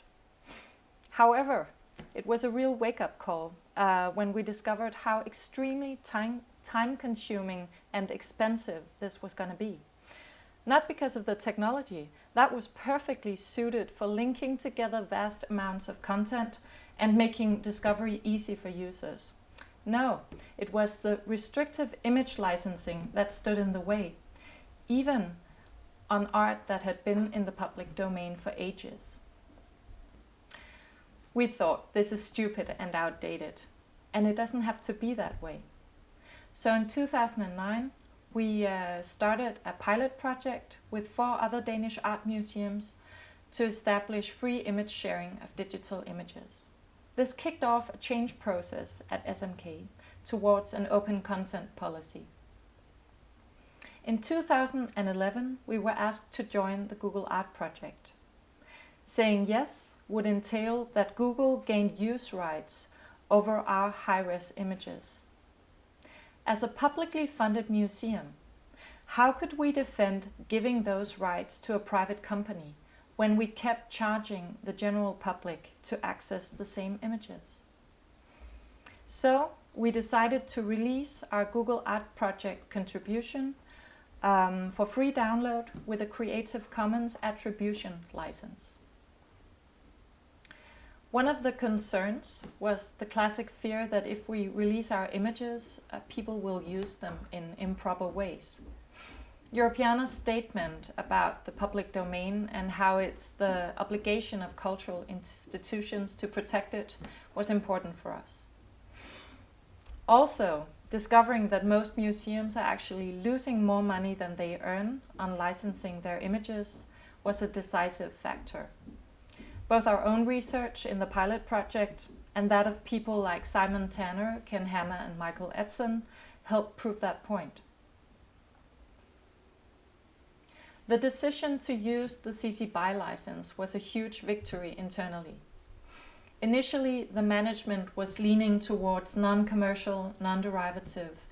However, it was a real wake-up call when we discovered how extremely time-consuming and expensive this was going to be. Not because of the technology, that was perfectly suited for linking together vast amounts of content and making discovery easy for users. No, it was the restrictive image licensing that stood in the way, even on art that had been in the public domain for ages. We thought, this is stupid and outdated, and it doesn't have to be that way. So in 2009, we started a pilot project with 4 other Danish art museums to establish free image sharing of digital images. This kicked off a change process at SMK towards an open content policy. In 2011, we were asked to join the Google Art Project. Saying yes would entail that Google gained use rights over our high-res images. As a publicly funded museum, how could we defend giving those rights to a private company when we kept charging the general public to access the same images? So we decided to release our Google Art Project contribution for free download with a Creative Commons attribution license. One of the concerns was the classic fear that if we release our images, people will use them in improper ways. Europeana's statement about the public domain and how it's the obligation of cultural institutions to protect it was important for us. Also, discovering that most museums are actually losing more money than they earn on licensing their images was a decisive factor. Both our own research in the pilot project and that of people like Simon Tanner, Ken Hammer and Michael Edson helped prove that point. The decision to use the CC BY license was a huge victory internally. Initially, the management was leaning towards non-commercial, non-derivative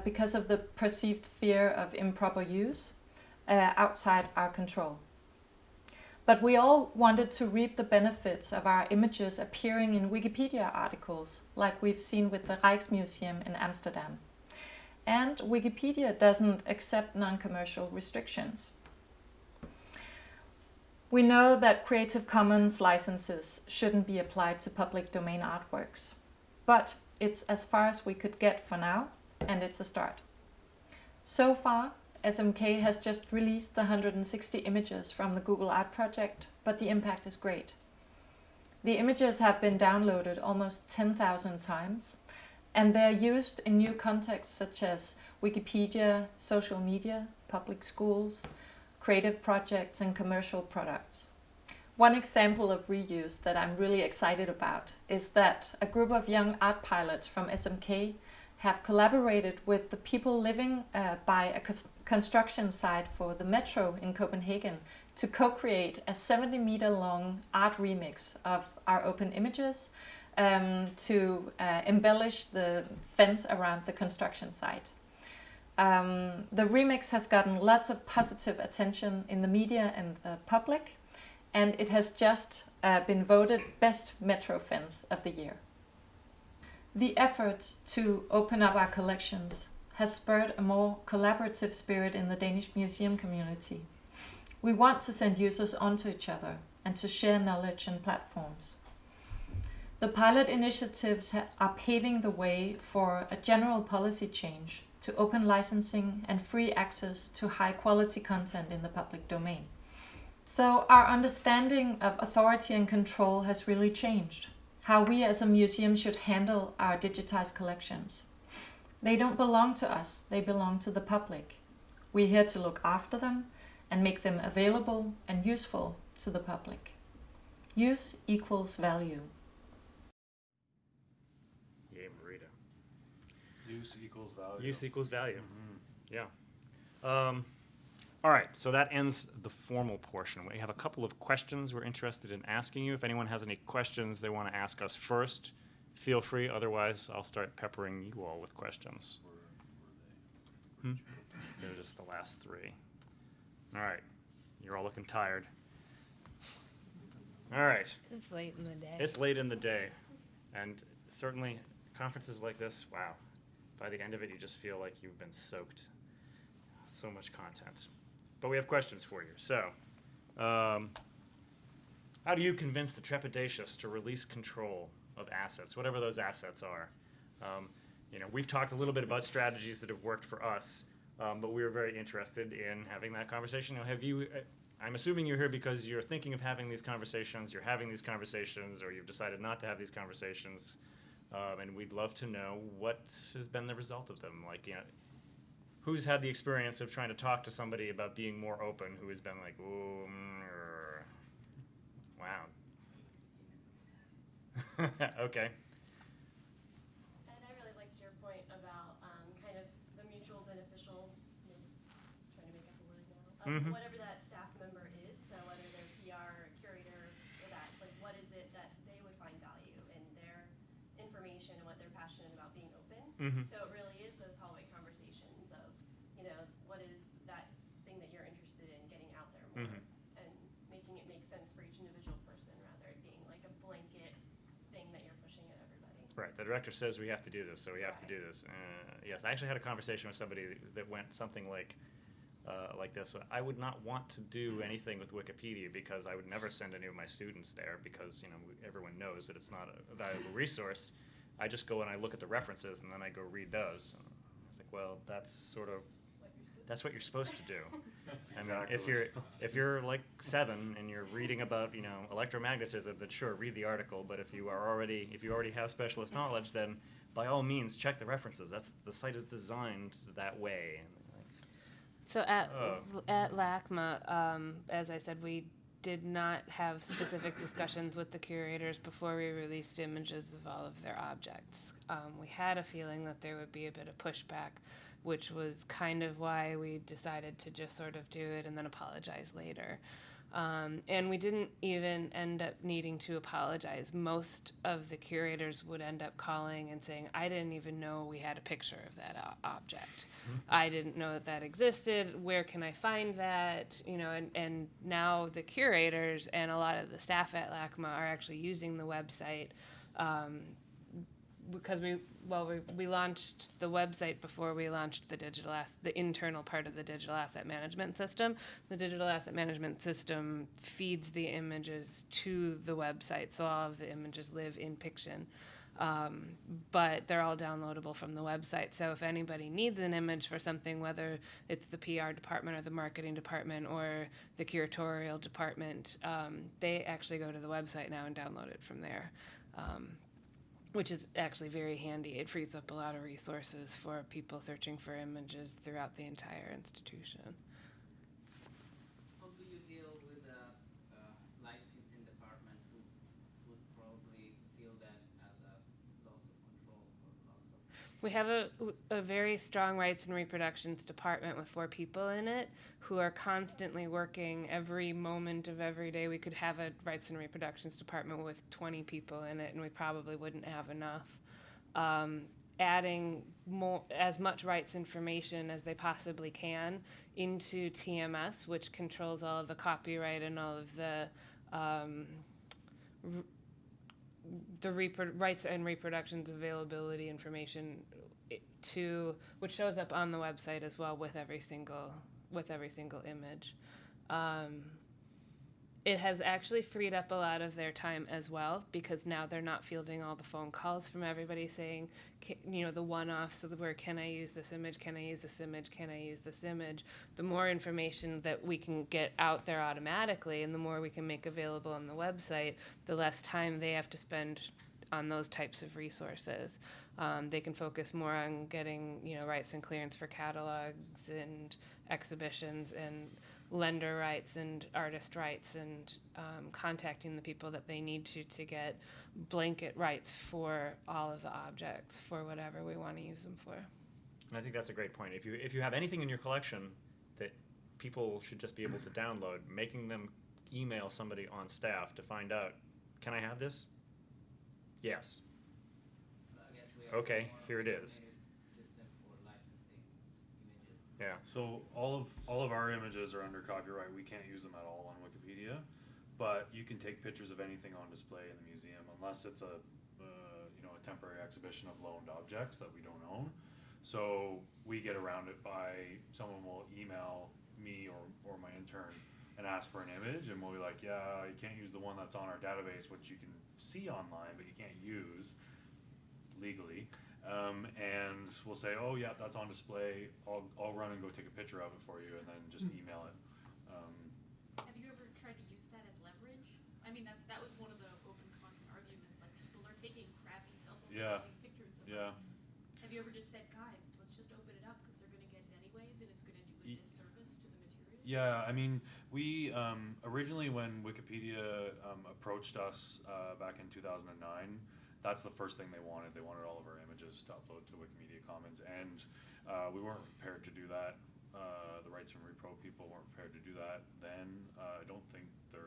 because of the perceived fear of improper use outside our control. But we all wanted to reap the benefits of our images appearing in Wikipedia articles, like we've seen with the Rijksmuseum in Amsterdam. And Wikipedia doesn't accept non-commercial restrictions. We know that Creative Commons licenses shouldn't be applied to public domain artworks, but it's as far as we could get for now, and it's a start. So far, SMK has just released the 160 images from the Google Art Project, but the impact is great. The images have been downloaded almost 10,000 times, and they're used in new contexts such as Wikipedia, social media, public schools, creative projects and commercial products. One example of reuse that I'm really excited about is that a group of young art pilots from SMK have collaborated with the people living by a construction site for the metro in Copenhagen to co-create a 70-meter long art remix of our open images to embellish the fence around the construction site. The remix has gotten lots of positive attention in the media and the public, and it has just been voted Best Metro Fence of the Year. The efforts to open up our collections has spurred a more collaborative spirit in the Danish museum community. We want to send users onto each other and to share knowledge and platforms. The pilot initiatives are paving the way for a general policy change to open licensing and free access to high-quality content in the public domain. So our understanding of authority and control has really changed. How we as a museum should handle our digitized collections. They don't belong to us, they belong to the public. We're here to look after them and make them available and useful to the public. Use equals value. Yay, Marita. Use equals value. Use equals value. Yeah. All right, so that ends the formal portion. We have a couple of questions we're interested in asking you. If anyone has any questions they want to ask us first, feel free. Otherwise, I'll start peppering you all with questions. They're just the last three. All right, you're all looking tired. All right. It's late in the day. It's late in the day, and certainly conferences like this, wow, by the end of it you just feel like you've been soaked. So much content. But we have questions for you. So, how do you convince the trepidatious to release control of assets, whatever those assets are? We've talked a little bit about strategies that have worked for us, but we were very interested in having that conversation. I'm assuming you're here because you're thinking of having these conversations, you're having these conversations, or you've decided not to have these conversations, and we'd love to know what has been the result of them. Who's had the experience of trying to talk to somebody about being more open, who has been like, ooh, wow. Okay. And I really liked your point about kind of the mutual beneficialness, trying to make up a word now, of whatever that staff member is, so whether they're PR, curator, or that, it's like what is it that they would find value in their information and what they're passionate about being open. So it really is those hallway conversations of, what is that thing that you're interested in getting out there more and making it make sense for each individual person rather it being like a blanket thing that you're pushing at everybody. Right, the director says we have to do this, so we have to do this. Yes, I actually had a conversation with somebody that went something like this. I would not want to do anything with Wikipedia because I would never send any of my students there because everyone knows that it's not a valuable resource. I just go and I look at the references and then I go read those. And I was like, well, that's what you're supposed to do. I mean, if you're like 7 and you're reading about electromagnetism, then sure, read the article. But if you already have specialist knowledge, then by all means check the references. The site is designed that way. So at LACMA, as I said, we did not have specific discussions with the curators before we released images of all of their objects. We had a feeling that there would be a bit of pushback, which was kind of why we decided to just sort of do it and then apologize later. And we didn't even end up needing to apologize. Most of the curators would end up calling and saying, I didn't even know we had a picture of that object. I didn't know that existed. Where can I find that? And now the curators and a lot of the staff at LACMA are actually using the website because we launched the website before we launched the internal part of the digital asset management system. The digital asset management system feeds the images to the website, so all of the images live in Piction. But they're all downloadable from the website. So if anybody needs an image for something, whether it's the PR department or the marketing department or the curatorial department, they actually go to the website now and download it from there. Which is actually very handy. It frees up a lot of resources for people searching for images throughout the entire institution. How do you deal with a licensing department who would probably feel that as a loss of control or loss of... We have a very strong rights and reproductions department with 4 people in it who are constantly working every moment of every day. We could have a rights and reproductions department with 20 people in it, and we probably wouldn't have enough. Adding as much rights information as they possibly can into TMS, which controls all of the copyright and all of the rights and reproductions availability information which shows up on the website as well with every single image. it has actually freed up a lot of their time as well, because now they're not fielding all the phone calls from everybody saying, the one-offs of where, can I use this image, can I use this image, can I use this image. The more information that we can get out there automatically, and the more we can make available on the website, the less time they have to spend on those types of resources. They can focus more on getting, rights and clearance for catalogs and exhibitions and lender rights and artist rights, and contacting the people that they need to get blanket rights for all of the objects for whatever we want to use them for. And I think that's a great point. If you have anything in your collection that people should just be able to download, making them email somebody on staff to find out, can I have this? Yes. I guess we are Okay, more here it is. system for licensing images. Yeah. So all of our images are under copyright. We can't use them at all on Wikipedia, but you can take pictures of anything on display in the museum, unless it's a temporary exhibition of loaned objects that we don't own. So we get around it by someone will email me or my intern and ask for an image, and we'll be like, yeah, you can't use the one that's on our database, which you can see online, but you can't use legally. And we'll say, oh yeah, that's on display. I'll run and go take a picture of it for you, and then just email it. Have you ever tried to use that as leverage? I mean, that was one of the open content arguments. Like, people are taking crappy cell phone pictures of them. Have you ever just said, guys, let's just open it up because they're going to get it anyways, and it's going to do a disservice to the material? Yeah, I mean, we originally, when Wikipedia approached us back in 2009, that's the first thing they wanted. They wanted all of our images to upload to Wikimedia Commons, and we weren't prepared to do that. The rights and repro people weren't prepared to do that then. I don't think they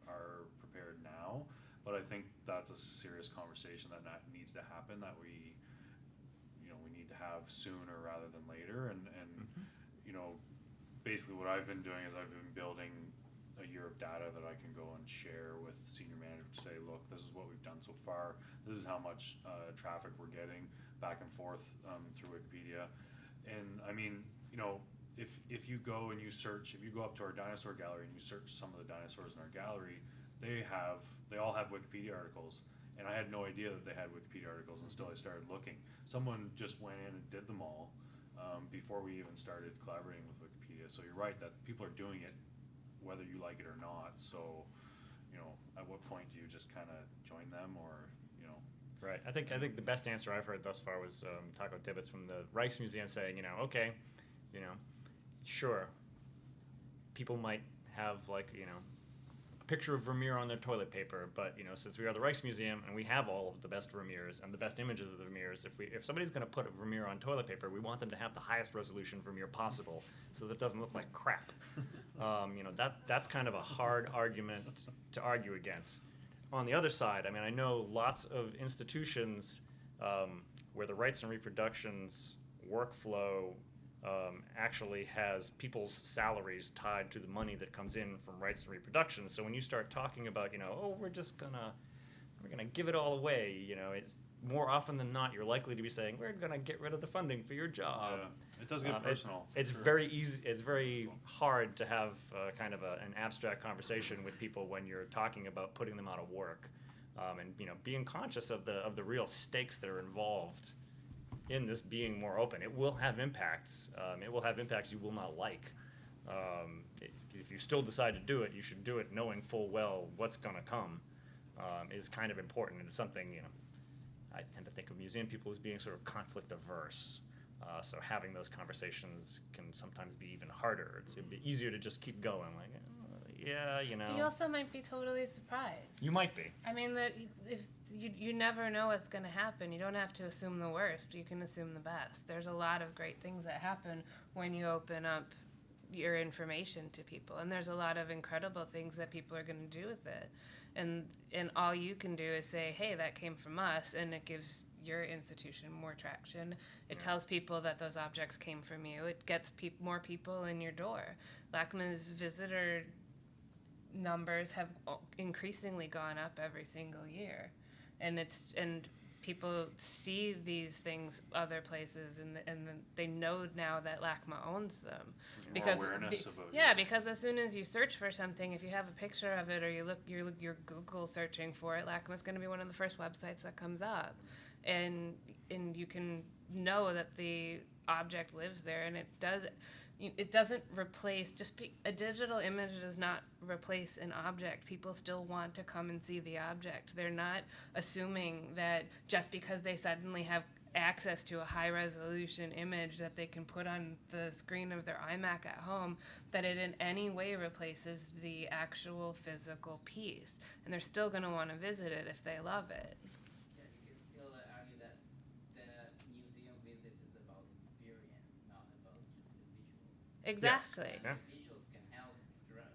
are prepared now, but I think that's a serious conversation that needs to happen, that we need to have sooner rather than later. And basically what I've been doing is I've been building a year of data that I can go and share with senior managers to say, look, this is what we've done so far. This is how much traffic we're getting back and forth through Wikipedia. And I mean, if you go and you search, if you go up to our dinosaur gallery and you search some of the dinosaurs in our gallery, they all have Wikipedia articles. And I had no idea that they had Wikipedia articles until I started looking. Someone just went in and did them all before we even started collaborating with Wikipedia. So you're right that people are doing it whether you like it or not. So, at what point do you just kind of join them, or, Right. I think the best answer I've heard thus far was Taco Tibbets from the Rijksmuseum saying, okay, sure, people might have a picture of Vermeer on their toilet paper, but since we are the Rijksmuseum and we have all of the best Vermeers and the best images of the Vermeers, if somebody's going to put a Vermeer on toilet paper, we want them to have the highest resolution Vermeer possible, so that it doesn't look like crap. That's kind of a hard argument to argue against. On the other side, I know lots of institutions where the rights and reproductions workflow actually has people's salaries tied to the money that comes in from rights and reproduction. So when you start talking about, we're gonna give it all away, it's more often than not, you're likely to be saying, we're gonna get rid of the funding for your job. Yeah, it does get personal. It's sure. very easy. It's very hard to have kind of an abstract conversation with people when you're talking about putting them out of work, and being conscious of the real stakes that are involved in this being more open. It will have impacts. It will have impacts you will not like. If you still decide to do it, you should do it knowing full well what's going to come. Is kind of important, and it's something I tend to think of museum people as being sort of conflict averse. So having those conversations can sometimes be even harder. It'd be easier to just keep going, like, yeah, You also might be totally surprised. You might be. If you never know what's going to happen. You don't have to assume the worst. You can assume the best. There's a lot of great things that happen when you open up your information to people, and there's a lot of incredible things that people are going to do with it. And all you can do is say, hey, that came from us, and it gives your institution more traction. It tells people that those objects came from you. It gets more people in your door. Lachman's visitor numbers have increasingly gone up every single year, and people see these things other places, and they know now that LACMA owns them. More awareness about yeah, it. because as soon as you search for something, if you have a picture of it or you're Google searching for it, LACMA's going to be one of the first websites that comes up, and you can know that the object lives there, and it doesn't replace a digital image does not replace an object. People still want to come and see the object. They're not assuming that just because they suddenly have access to a high resolution image that they can put on the screen of their iMac at home, that it in any way replaces the actual physical piece. And they're still going to want to visit it if they love it. Yeah, you can still argue that the museum visit is about experience, not about just the visuals. Exactly. Yeah. The visuals can help draw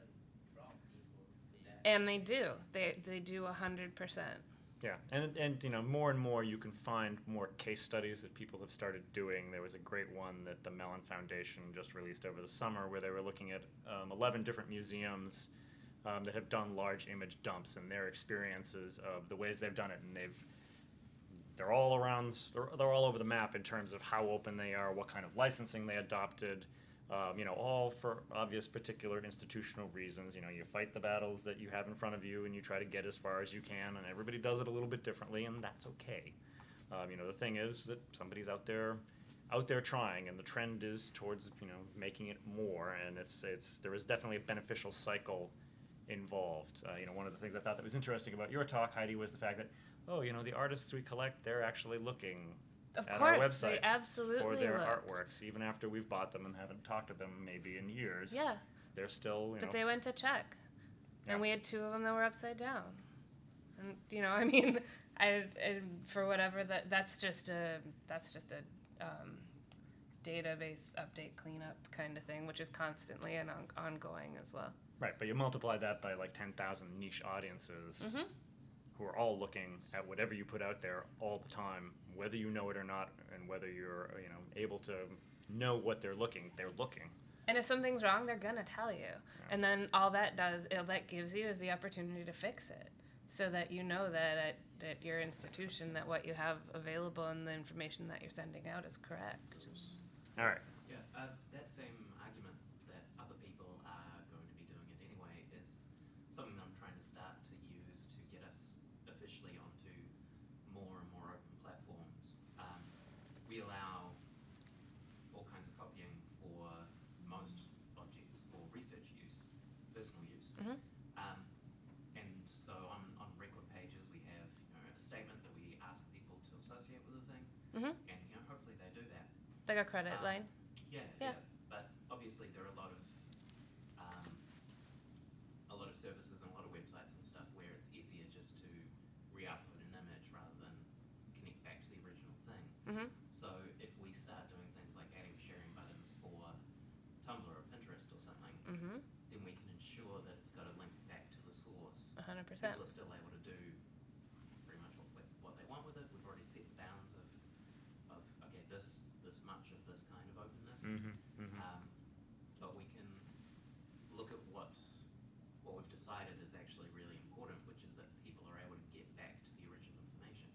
people to that. And they do. They do 100%. Yeah, and more and more you can find more case studies that people have started doing. There was a great one that the Mellon Foundation just released over the summer where they were looking at 11 different museums that have done large image dumps and their experiences of the ways they've done it, and they're all over the map in terms of how open they are, what kind of licensing they adopted. All for obvious particular institutional reasons. You fight the battles that you have in front of you, and you try to get as far as you can, and everybody does it a little bit differently, and that's okay. The thing is that somebody's out there trying, and the trend is towards making it more, and there is definitely a beneficial cycle involved. One of the things I thought that was interesting about your talk, Heidi, was the fact that the artists we collect, they're actually looking Of at course, our website they absolutely for their look. artworks, even after we've bought them and haven't talked to them maybe in years. Yeah. They're still, But they went to check, Yeah. and we had 2 of them that were upside down. And for whatever that's just a database update cleanup kind of thing, which is constantly and ongoing as well. Right, but you multiply that by like 10,000 niche audiences Mm-hmm. who are all looking at whatever you put out there all the time, whether you know it or not, and whether you're able to know what they're looking. And if something's wrong, they're gonna tell you. And then all that gives you is the opportunity to fix it, so that you know that at your institution that what you have available and the information that you're sending out is correct. All right. Yeah, that same argument that other people are going to be doing it anyway is something that I'm trying to start to use to get us officially onto more and more open platforms. We allow all kinds of copying for most objects for research use, personal use. Mhm. And so on record pages we have a statement that we ask people to associate with a thing, Mhm. and hopefully they do that. Like a credit line. Yeah, Yeah. but obviously there are a lot of services and a lot of websites and stuff where it's easier just to re-upload an image rather than connect back to the original thing. Mhm. So if we start doing things like adding sharing buttons for Tumblr or Pinterest or something, Mhm. then we can ensure that it's got a link back to the source. 100%. People are still able to do pretty much what they want with it. We've already set the bounds of okay, this much of this kind of openness. But we can look at what we've decided is actually really important, which is that people are able to get back to the original information,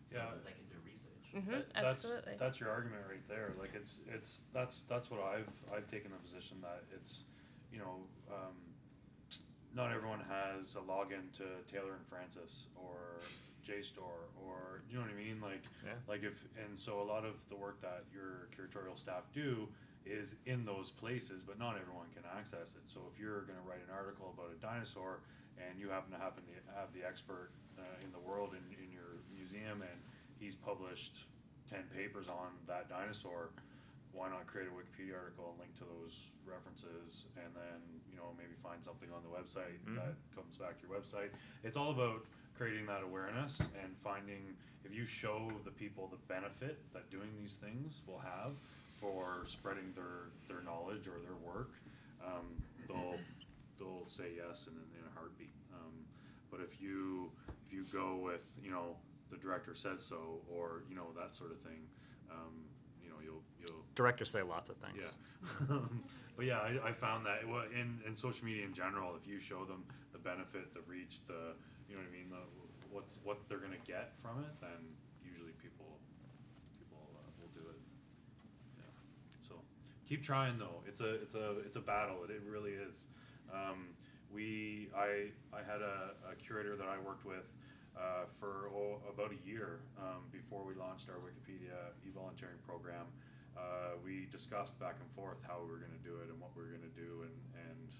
so Yeah. that they can do research. Absolutely. That's your argument right there. Like that's what I've taken the position that it's, not everyone has a login to Taylor and Francis or JSTOR or you know what I mean. So a lot of the work that your curatorial staff do is in those places, but not everyone can access it. So if you're going to write an article about a dinosaur and you happen to have the expert in the world in your museum and he's published 10 papers on that dinosaur, why not create a Wikipedia article and link to those references and then maybe find something on the website that comes back to your website. It's all about creating that awareness and finding, if you show the people the benefit that doing these things will have for spreading their knowledge or their work, they'll say yes in a heartbeat. But if you go with the director says so or that sort of thing, you'll Directors say lots of things. yeah. But yeah, I found that in social media in general, if you show them the benefit, the reach, what what they're gonna get from it, then Keep trying though. It's a battle. It really is. I had a curator that I worked with for about a year before we launched our Wikipedia e-volunteering program. We discussed back and forth how we were going to do it and what we were going to do, and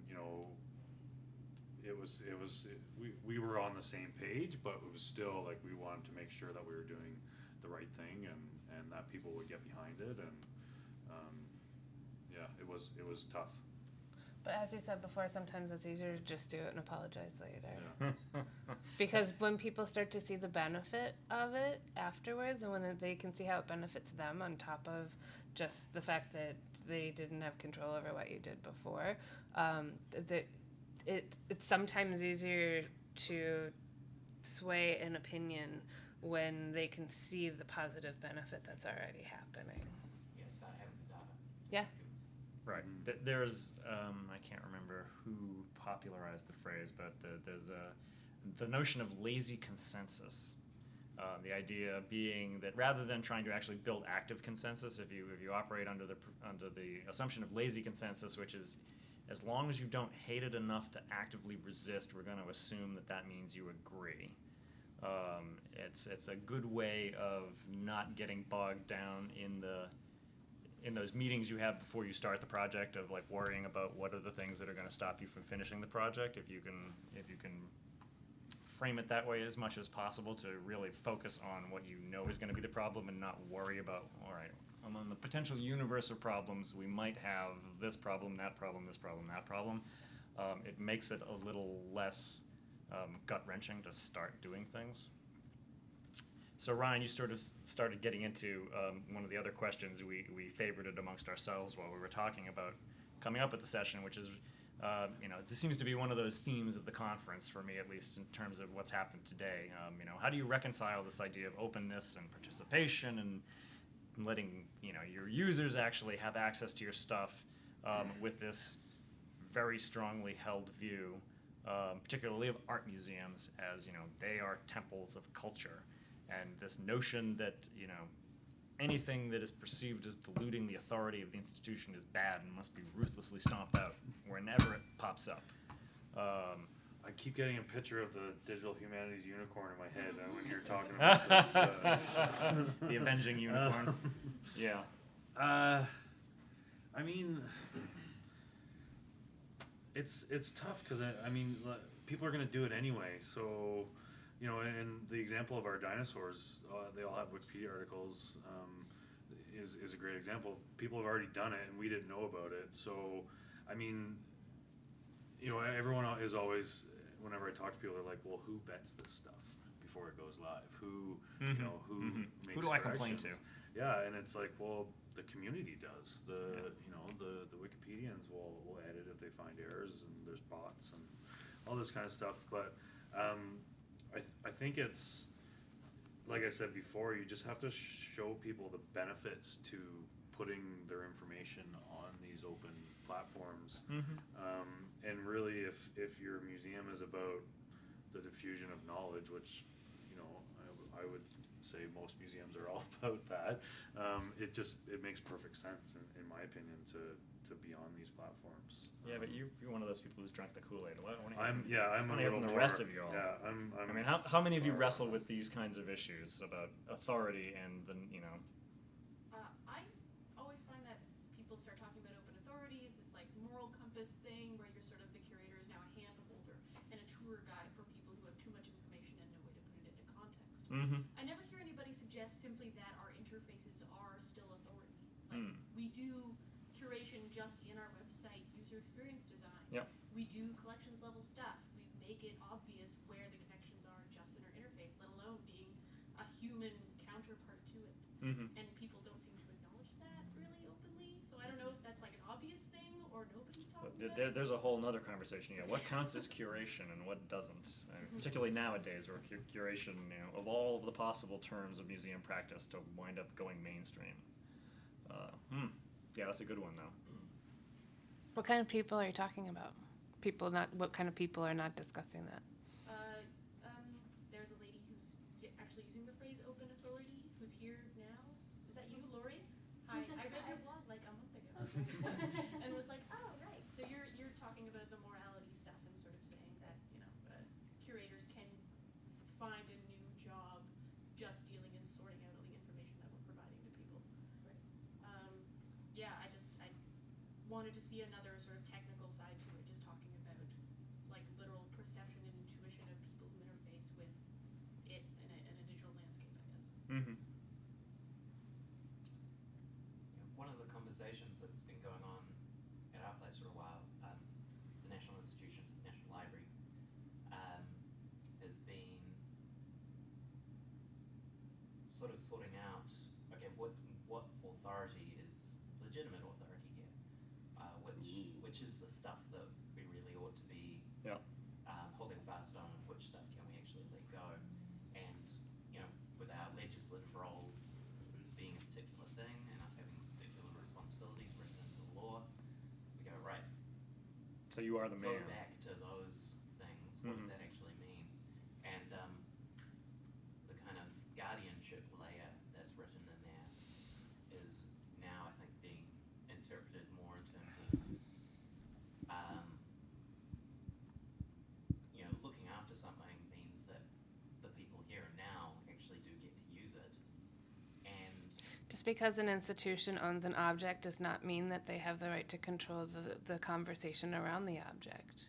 you know, we were on the same page, but it was still like we wanted to make sure that we were doing the right thing and that people would get behind it, and yeah, it was tough. But as you said before, sometimes it's easier to just do it and apologize later. Yeah. Because when people start to see the benefit of it afterwards, and when they can see how it benefits them on top of just the fact that they didn't have control over what you did before, it's sometimes easier to sway an opinion when they can see the positive benefit that's already happening. Yeah, it's about having the data. Yeah. Right. There's, I can't remember who popularized the phrase, but there's the notion of lazy consensus. The idea being that rather than trying to actually build active consensus, if you operate under the assumption of lazy consensus, which is as long as you don't hate it enough to actively resist, we're going to assume that means you agree. It's a good way of not getting bogged down in those meetings you have before you start the project, of like worrying about what are the things that are going to stop you from finishing the project. If you can frame it that way as much as possible to really focus on what you know is going to be the problem and not worry about, all right, among the potential universe of problems, we might have this problem, that problem, this problem, that problem. It makes it a little less gut-wrenching to start doing things. So Ryan, you sort of started getting into one of the other questions we favorited amongst ourselves while we were talking about coming up with the session, which is, this seems to be one of those themes of the conference, for me at least, in terms of what's happened today. How do you reconcile this idea of openness and participation and letting your users actually have access to your stuff with this very strongly held view, particularly of art museums, as they are temples of culture. And this notion that, anything that is perceived as diluting the authority of the institution is bad and must be ruthlessly stomped out whenever it pops up. I keep getting a picture of the digital humanities unicorn in my head when you're talking about this. The avenging unicorn. Yeah. I mean, it's tough because, people are going to do it anyway, so... and the example of our dinosaurs, they all have Wikipedia articles, is a great example. People have already done it, and we didn't know about it. So, everyone is always, whenever I talk to people, they're like, well, who vets this stuff before it goes live? Who, who makes Who do I complain to? Yeah, and it's like, well, the community does. The Wikipedians will edit if they find errors, and there's bots and all this kind of stuff. But I think it's, like I said before, you just have to show people the benefits to putting their information on these open platforms. And really, if your museum is about the diffusion of knowledge, which, I would say most museums are all about that, it makes perfect sense, in my opinion, to be on these platforms. Yeah, but you're one of those people who's drank the Kool-Aid. I'm a little the more, rest of you all. Yeah, how many of you wrestle with these kinds of issues about authority and the, I always find that people start talking about open authorities, this like moral compass thing where you're sort of the curator is now a hand holder and a tour guide for people who have too much information and no way to put it into context. I never hear anybody suggest simply that our interfaces are still authority. Like we do curation just in our website, user experience design. Yep. We do collections level stuff. We make it obvious where the connections are just in our interface, let alone being a human counterpart to it. And people don't seem to acknowledge that really openly. So I don't know if that's like an obvious thing or nobody's talking about it. There's a whole other conversation. What counts as curation and what doesn't? Particularly nowadays, where curation, of all of the possible terms of museum practice, to wind up going mainstream. Yeah, that's a good one, though. What kind of people are you talking about? What kind of people are not discussing that? There's a lady who's actually using the phrase open authority, who's here now. Is that you, Lori? Hi, I read your blog like a and was like, oh, right. So you're talking about the morality stuff and sort of saying that, you know, curators can find a new job just dealing and sorting out all the information that we're providing to people. Right. Yeah, I wanted to see another sort of technical side to it, just talking about like literal perception and intuition of people who interface with it in a digital landscape, I guess. Mm-hmm. One of the conversations that's been going on at our place for a while, the national institutions, the National Library, has been sort of sorting out, okay, what authority is legitimate authority here, which is the stuff that we really ought to be holding fast on, and which stuff can we actually let go. And, you know, with our legislative role being a particular thing and us having particular responsibilities written into the law, we go, right, So you are the go man. back to those things. What does that actually mean? And the kind of guardianship layer that's written in there is now, I think, being interpreted more in terms of, you know, looking after something means that the people here and now actually do get to use it. And Just because an institution owns an object does not mean that they have the right to control the conversation around the object.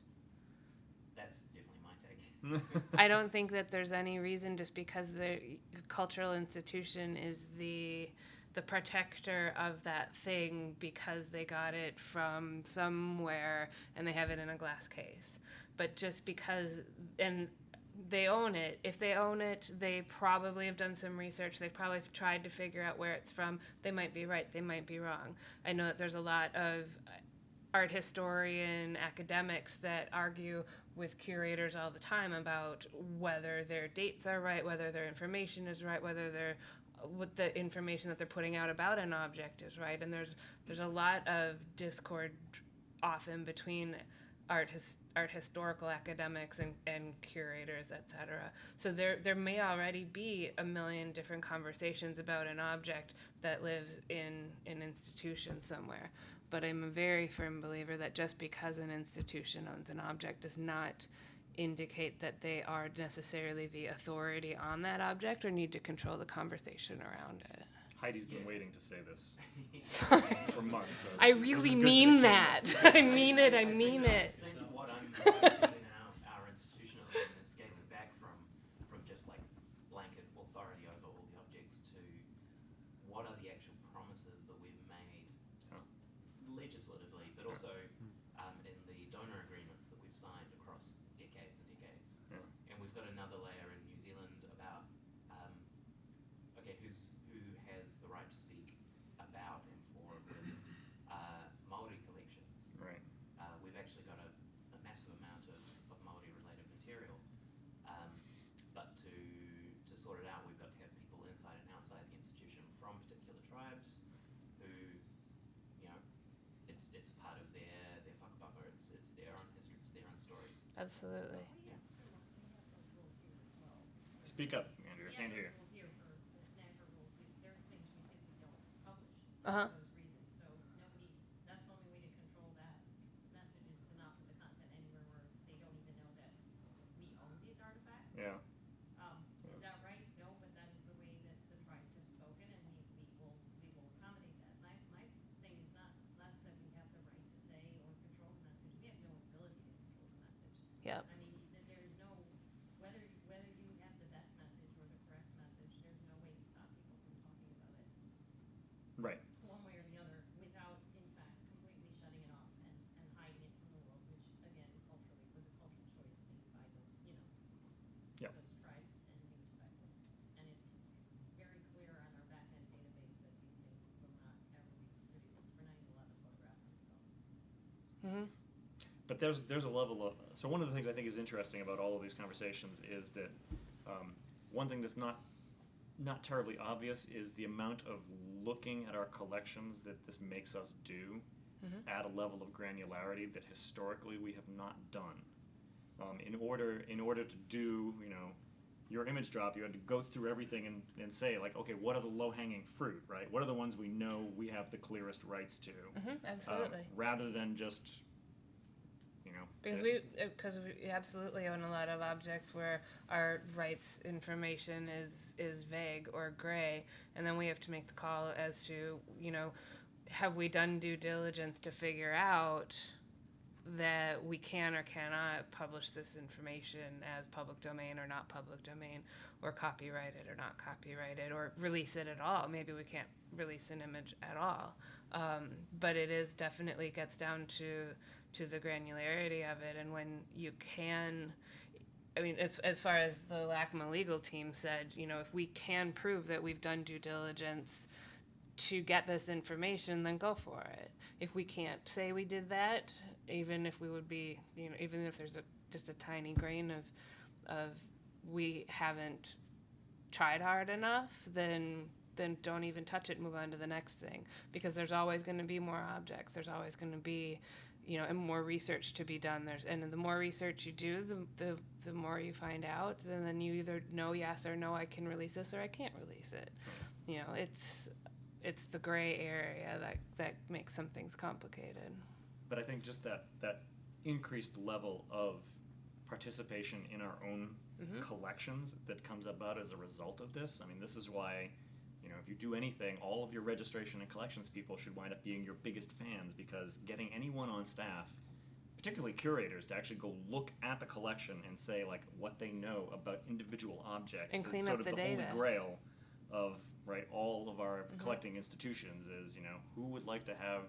that's definitely my take. I don't think that there's any reason, just because the cultural institution is the protector of that thing because they got it from somewhere and they have it in a glass case. But just because, and they own it, if they own it, they probably have done some research. They've probably tried to figure out where it's from. They might be right, they might be wrong. I know that there's a lot of art historian academics that argue with curators all the time about whether their dates are right, whether their information is right, whether what the information that they're putting out about an object is right. And there's a lot of discord often between art historical academics and curators, etc. So there may already be a million different conversations about an object that lives in an institution somewhere. But I'm a very firm believer that just because an institution owns an object does not indicate that they are necessarily the authority on that object or need to control the conversation around it. Heidi's been waiting to say this Sorry. for months. So I this is really good mean that that. I mean it. I mean it. I think what I'm seeing in our institutionalism is scaling back from just like blanket authority over all the objects to what are the actual promises that we've made legislatively, but also in the donor agreements that we've signed across decades and decades. Yeah. And we've got another layer in New Zealand about okay, who has the right to speak about and for with Māori collections. Right. We've actually got a massive amount of Māori-related material, but to sort it out, we've got to have people inside and outside the institution from particular tribes who, you know, it's part of their whakapapa, it's their own history, it's their own stories. Absolutely. Yeah. Speak up, Andrew. I can't hear you. Rules here for national rules. There are things we simply don't publish Uh-huh. for those reasons. So nobody, that's the only way to control that message is to not put the content anywhere where they don't even know that we own these artifacts. Yeah. Is that right? No, but that is the way that the tribes have spoken, and we will accommodate that. My thing is not less that we have the right to say or control the message. We have no ability to control the message. Yep. I mean, there is no, whether you have the best message or the correct message, there's no way to stop people from talking about it Right. one way or the other without, in fact, completely shutting it off and hiding it from the world, which, again, culturally was a cultural choice made by the, Yep. those tribes, and we respect it. And it's very clear on our back-end database that these things will not ever be reproduced. We're not even allowed to photograph them, so. Mm-hmm. But there's a level of, so one of the things I think is interesting about all of these conversations is that one thing that's not terribly obvious is the amount of looking at our collections that this makes us do at a level of granularity that historically we have not done. In order to do, your image drop, you had to go through everything and say, like, okay, what are the low-hanging fruit, right? What are the ones we know we have the clearest rights to? Absolutely. Rather than just, you know. Because we absolutely own a lot of objects where our rights information is vague or gray, and then we have to make the call as to, you know, have we done due diligence to figure out that we can or cannot publish this information as public domain or not public domain, or copyrighted or not copyrighted, or release it at all. Maybe we can't release an image at all. But it is definitely gets down to the granularity of it, and when you can, I mean, as far as the LACMA legal team said, you know, if we can prove that we've done due diligence to get this information, then go for it. If we can't say we did that, even if we would be, you know, even if there's just a tiny grain of we haven't tried hard enough, then don't even touch it, move on to the next thing, because there's always going to be more objects. There's always going to be, you know, and more research to be done. And the more research you do, the more you find out. And then you either know yes or no, I can release this, or I can't release it. You know, it's the gray area that makes some things complicated. But I think just that increased level of participation in our own collections that comes about as a result of this. I mean, this is why, you know, if you do anything, all of your registration and collections people should wind up being your biggest fans, because getting anyone on staff, particularly curators, to actually go look at the collection and say, like, what they know about individual objects And clean is sort up of the the data. holy grail of, right, all of our collecting institutions is, you know, who would like to have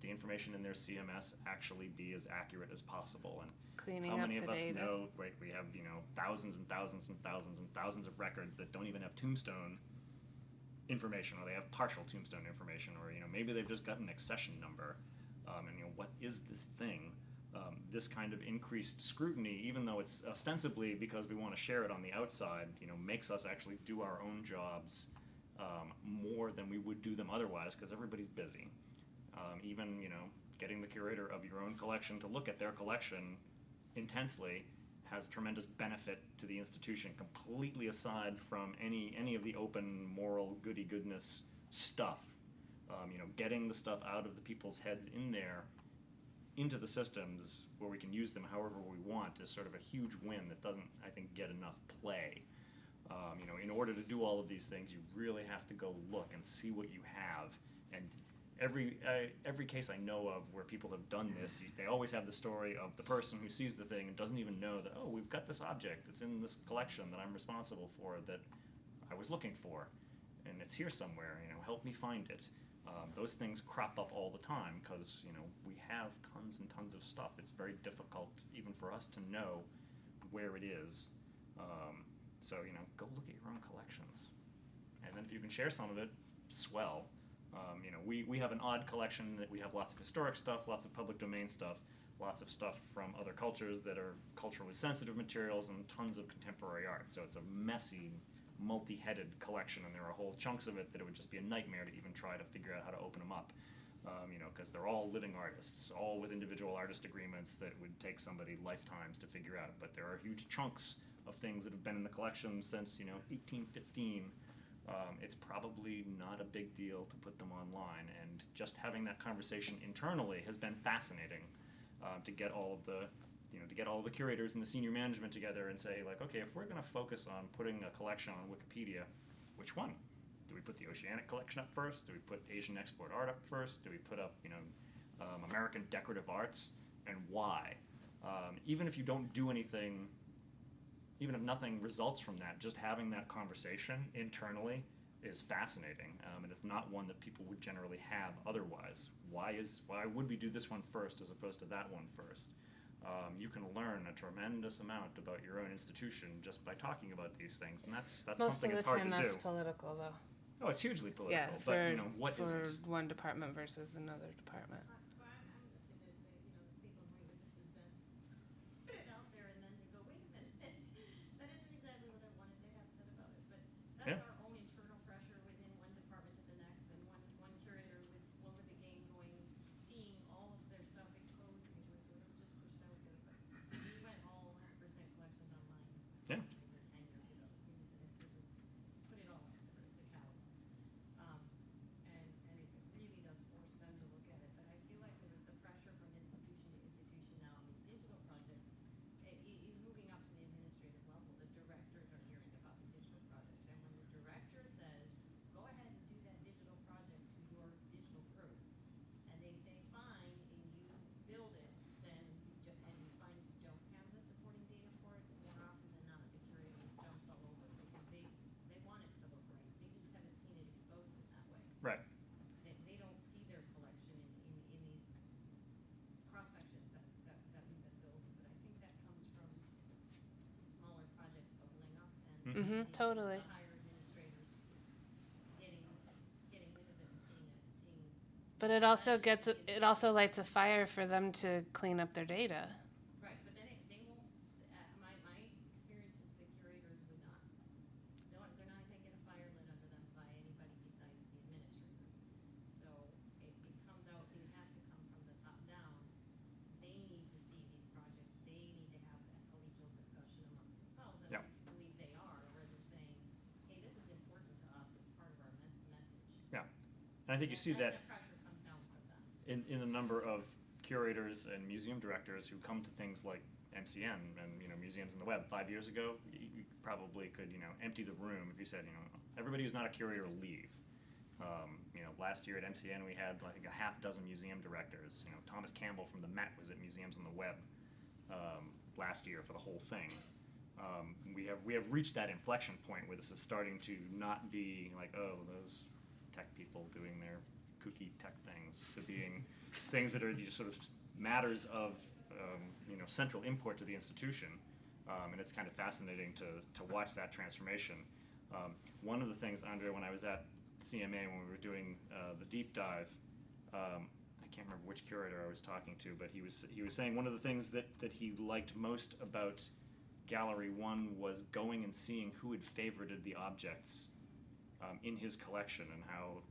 the information in their CMS actually be as accurate as possible, and Cleaning how up many the of us data. know, right, we have, you know, thousands and thousands and thousands and thousands of records that don't even have tombstone information, or they have partial tombstone information, or, you know, maybe they've just got an accession number, and, you know, what is this thing? This kind of increased scrutiny, even though it's ostensibly because we want to share it on the outside, you know, makes us actually do our own jobs more than we would do them otherwise, because everybody's busy. Even, you know, getting the curator of your own collection to look at their collection intensely has tremendous benefit to the institution, completely aside from any of the open moral goody goodness stuff. You know, getting the stuff out of the people's heads in there into the systems where we can use them however we want is sort of a huge win that doesn't, I think, get enough play. You know, in order to do all of these things, you really have to go look and see what you have. And every case I know of where people have done this, they always have the story of the person who sees the thing and doesn't even know that, oh, we've got this object that's in this collection that I'm responsible for, that I was looking for, and it's here somewhere, you know, help me find it. Those things crop up all the time because, you know, we have tons and tons of stuff. It's very difficult even for us to know where it is. So, you know, go look at your own collections. And then if you can share some of it, swell. You know, we have an odd collection that we have lots of historic stuff, lots of public domain stuff, lots of stuff from other cultures that are culturally sensitive materials, and tons of contemporary art. So it's a messy, multi-headed collection, and there are whole chunks of it that it would just be a nightmare to even try to figure out how to open them up. You know, because they're all living artists, all with individual artist agreements that would take somebody lifetimes to figure out. But there are huge chunks of things that have been in the collection since, you know, 1815. It's probably not a big deal to put them online, and just having that conversation internally has been fascinating, to get all of the, you know, to get all of the curators and the senior management together and say, like, okay, if we're going to focus on putting a collection on Wikipedia, which one? Do we put the Oceanic collection up first? Do we put Asian export art up first? Do we put up, you know, American decorative arts? And why? Even if you don't do anything, even if nothing results from that, just having that conversation internally is fascinating, and it's not one that people would generally have otherwise. Why would we do this one first as opposed to that one first? You can learn a tremendous amount about your own institution just by talking about these things, and that's something it's hard to do. Most of the time that's political, though. Oh, it's hugely political, Yeah, but, for, you know, what for isn't? one department versus another department. Well, I'm assuming that, you know, people knowing that this has been put it out there and then they go, wait a minute, that isn't exactly what I wanted to have said about it. But that's Yeah. our own internal pressure within one department to the next. And one curator was slow to the game going, seeing all of their stuff exposed and was sort of just pushed out there. But we went all 100% collections online. Yeah. For 10 years ago. Totally. The higher administrators getting rid of it and seeing. But it also lights a fire for them to clean up their data. Right, but then they won't, my experience is the curators would not. They're not gonna get a fire lit under them by anybody besides the administrators. So it comes out, it has to come from the top down. They need to see these projects, they need to have that collegial discussion amongst themselves, and Yeah. I believe they are, where they're saying, hey, this is important to us as part of our message. Yeah. And I think you see Then that the pressure comes down from them. in a number of curators and museum directors who come to things like MCN and museums on the web. 5 years ago, you probably could empty the room if you said everybody who's not a curator leave. Last year at MCN we had like a half dozen museum directors. Thomas Campbell from the Met was at Museums on the Web last year for the whole thing. We have reached that inflection point where this is starting to not be like, oh, those tech people doing their kooky tech things, to being things that are just sort of matters of central import to the institution, and it's kind of fascinating to watch that transformation. One of the things, Andre, when I was at CMA when we were doing the deep dive, I can't remember which curator I was talking to, but he was saying one of the things that he liked most about Gallery 1 was going and seeing who had favorited the objects in his collection, and how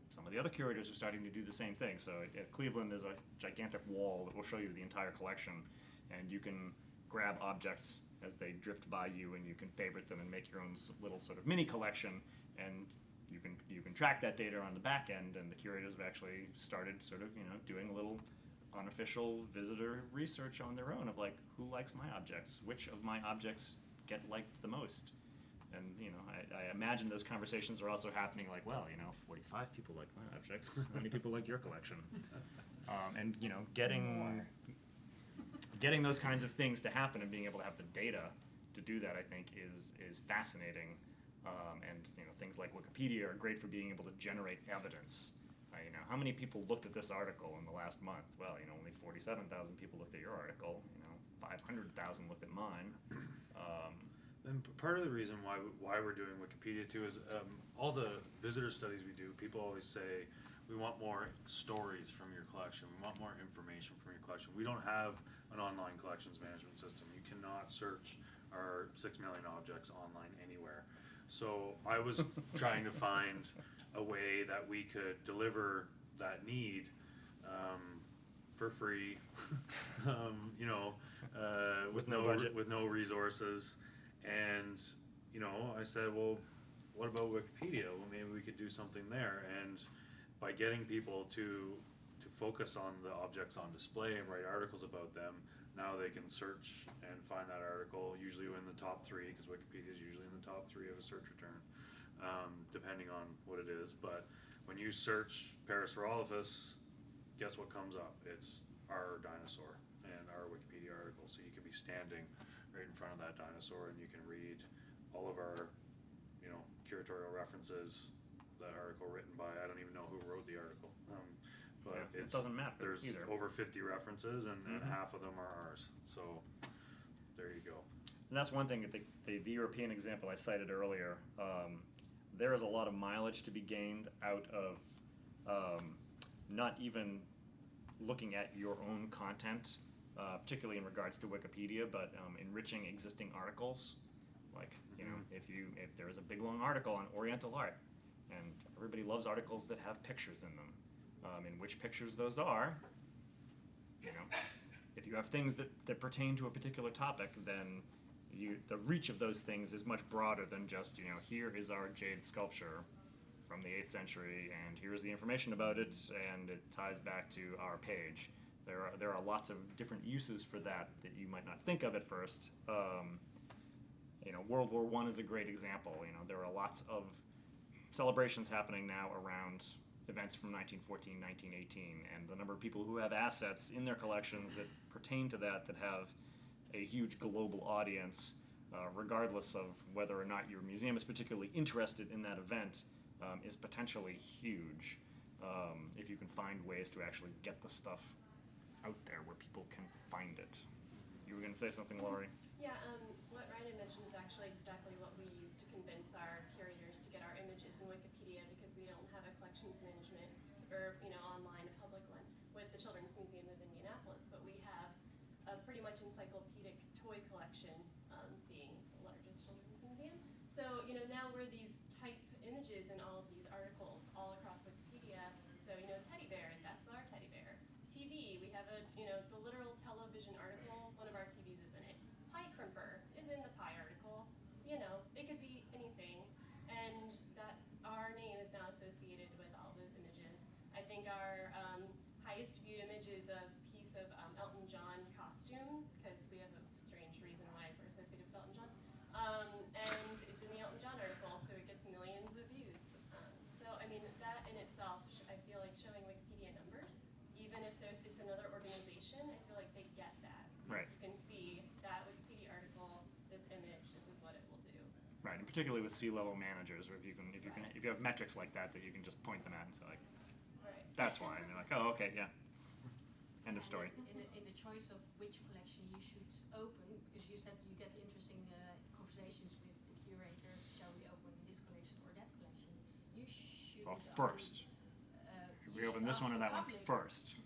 some of the other curators are starting to do the same thing. So at Cleveland, there's a gigantic wall that will show you the entire collection, and you can grab objects as they drift by you, and you can favorite them and make your own little sort of mini collection, and you can track that data on the back end. And the curators have actually started sort of doing a little unofficial visitor research on their own of like, who likes my objects, which of my objects get liked the most. And I imagine those conversations are also happening like, well, 45 people like my objects. How many people like your collection? And getting those kinds of things to happen and being able to have the data to do that, I think, is fascinating. And things like Wikipedia are great for being able to generate evidence. How many people looked at this article in the last month? Well, only 47,000 people looked at your article. 500,000 looked at mine. And part of the reason why we're doing Wikipedia too is all the visitor studies we do, people always say, we want more stories from your collection, we want more information from your collection. We don't have an online collections management system. You cannot search our 6 million objects online anywhere. So I was trying to find a way that we could deliver that need for free, With no budget. with no resources. And I said, well, what about Wikipedia? Well, maybe we could do something there. And by getting people to focus on the objects on display and write articles about them, now they can search and find that article, usually in the top 3, because Wikipedia is usually in the top 3 of a search return, depending on what it is. But when you search Parasaurolophus, guess what comes up? It's our dinosaur and our Wikipedia article. So you could be standing right in front of that dinosaur, and you can read all of our, curatorial references. That article written by, I don't even know who wrote the article, but Yeah, it doesn't matter There's either. over 50 references, and half of them are ours. So there you go. And that's one thing. The European example I cited earlier. There is a lot of mileage to be gained out of not even looking at your own content, particularly in regards to Wikipedia, but enriching existing articles. Like, if there is a big long article on Oriental art, and everybody loves articles that have pictures in them, and which pictures those are, if you have things that pertain to a particular topic, then the reach of those things is much broader than just, here is our jade sculpture from the 8th century, and here's the information about it, and it ties back to our page. There are lots of different uses for that you might not think of at first. World War I is a great example. There are lots of celebrations happening now around events from 1914, 1918, and the number of people who have assets in their collections that pertain to that have a huge global audience, regardless of whether or not your museum is particularly interested in that event, is potentially huge if you can find ways to actually get the stuff out there where people can find it. You were going to say something, Laurie? Yeah, what Ryan had mentioned is actually exactly what we use to convince our curators to get our images in Wikipedia, because we don't have a collections management or online public one with the Children's Museum of Indianapolis, but we have a pretty much encyclopedic toy collection, being the largest children's museum. So now we're these type images in all of these articles all across Wikipedia. So teddy bear, that's our teddy bear. TV, we have the literal television article. One of our TVs is in it. Pie crimper is in the pie article. It could be anything, and that our name is now associated with all those images. I think our highest viewed image is a piece of Elton John costume, because we have a strange reason why we're associated with Elton John. And it's in the Elton John article, so it gets millions of views. So I mean, that in itself, I feel like showing Wikipedia numbers, even if it's another organization, I feel like they get that. Right. You can see that Wikipedia article, this image, this is what it will do. Right, and particularly with C-level managers, or if you have metrics like that you can just point them at and say like, Right. that's why, and they're like, oh, okay, yeah. End of story. In the choice of which collection you should open, because you said you get interesting conversations with the curators, shall we open this collection or that collection? You should. Well, first. We open this one or that one first.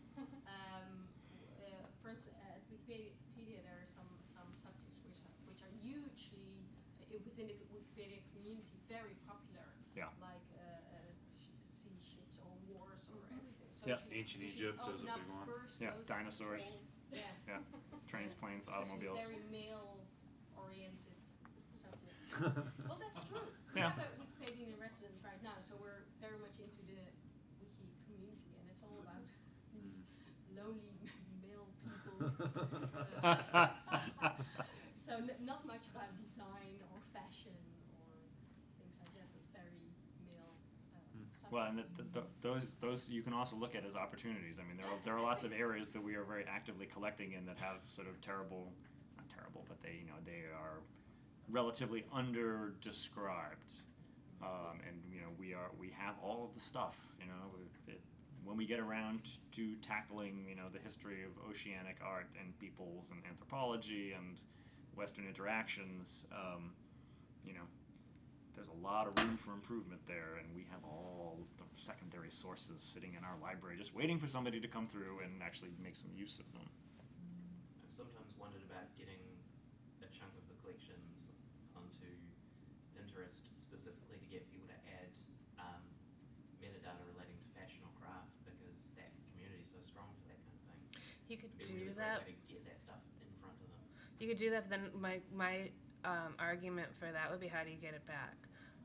For instance, at Wikipedia there are some subjects which are hugely within the Wikipedia community very popular. Yeah. Like sea ships or wars or everything. So Yeah. Ancient you should Egypt is a open up big one. first Yeah, those dinosaurs. Trains. Yeah. Yeah, trains, planes, Especially automobiles. very male-oriented subjects. Well, that's true. We Yeah. have a Wikipedian in residence right now, so we're very much into the wiki community, and it's all about these lonely male people. So not much about design or fashion or things like that, but very male subjects. Well, and those you can also look at as opportunities. I mean, there are lots of areas that we are very actively collecting in that have sort of not terrible, but they are relatively under-described. And we have all of the stuff. When we get around to tackling the history of oceanic art and peoples and anthropology and Western interactions, there's a lot of room for improvement there, and we have all the secondary sources sitting in our library just waiting for somebody to come through and actually make some use of them. I've sometimes wondered about getting a chunk of the collections onto Pinterest specifically to get people to add metadata relating to fashion or craft, because that community is so strong for that kind of thing. You could It'd be a do really great that. way to get that stuff in front of them. You could do that, but then my argument for that would be, how do you get it back?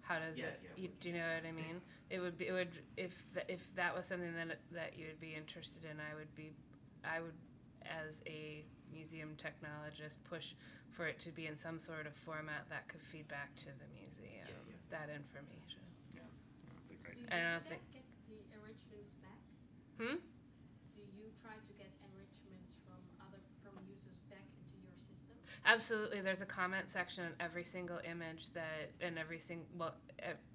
How does Yeah, it? yeah. Do you know what I mean? It would if that was something that you would be interested in. I would, as a museum technologist, push for it to be in some sort of format that could feed back to the museum that information. Yeah, that's a great. Do you I don't get think- the enrichments back? Hmm. Do you try to get enrichments from users back into your system? Absolutely. There's a comment section on every single image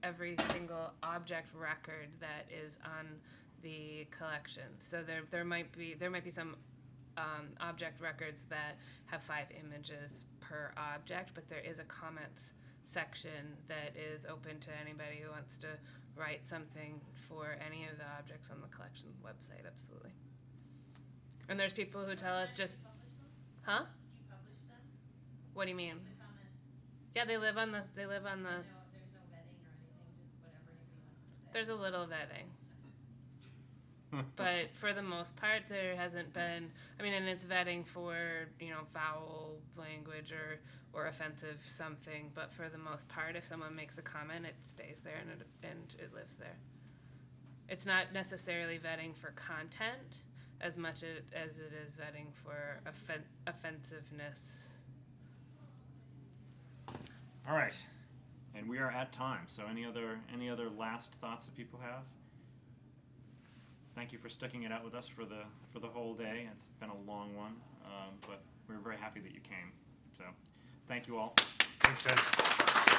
every single object record that is on the collection. So there might be some object records that have 5 images per object, but there is a comments section that is open to anybody who wants to write something for any of the objects on the collection website. Absolutely. And there's people who tell us just, huh? Do you publish them, What do you mean? the comments? Yeah, they live on the. There's no vetting or anything, just whatever anybody wants to say. There's a little vetting, but for the most part, there hasn't been. I mean, and it's vetting for foul language or offensive something. But for the most part, if someone makes a comment, it stays there and it lives there. It's not necessarily vetting for content as much as it is vetting for offensiveness. All right, and we are at time. So any other last thoughts that people have? Thank you for sticking it out with us for the whole day. It's been a long one, but we're very happy that you came. So thank you all. Thanks, guys.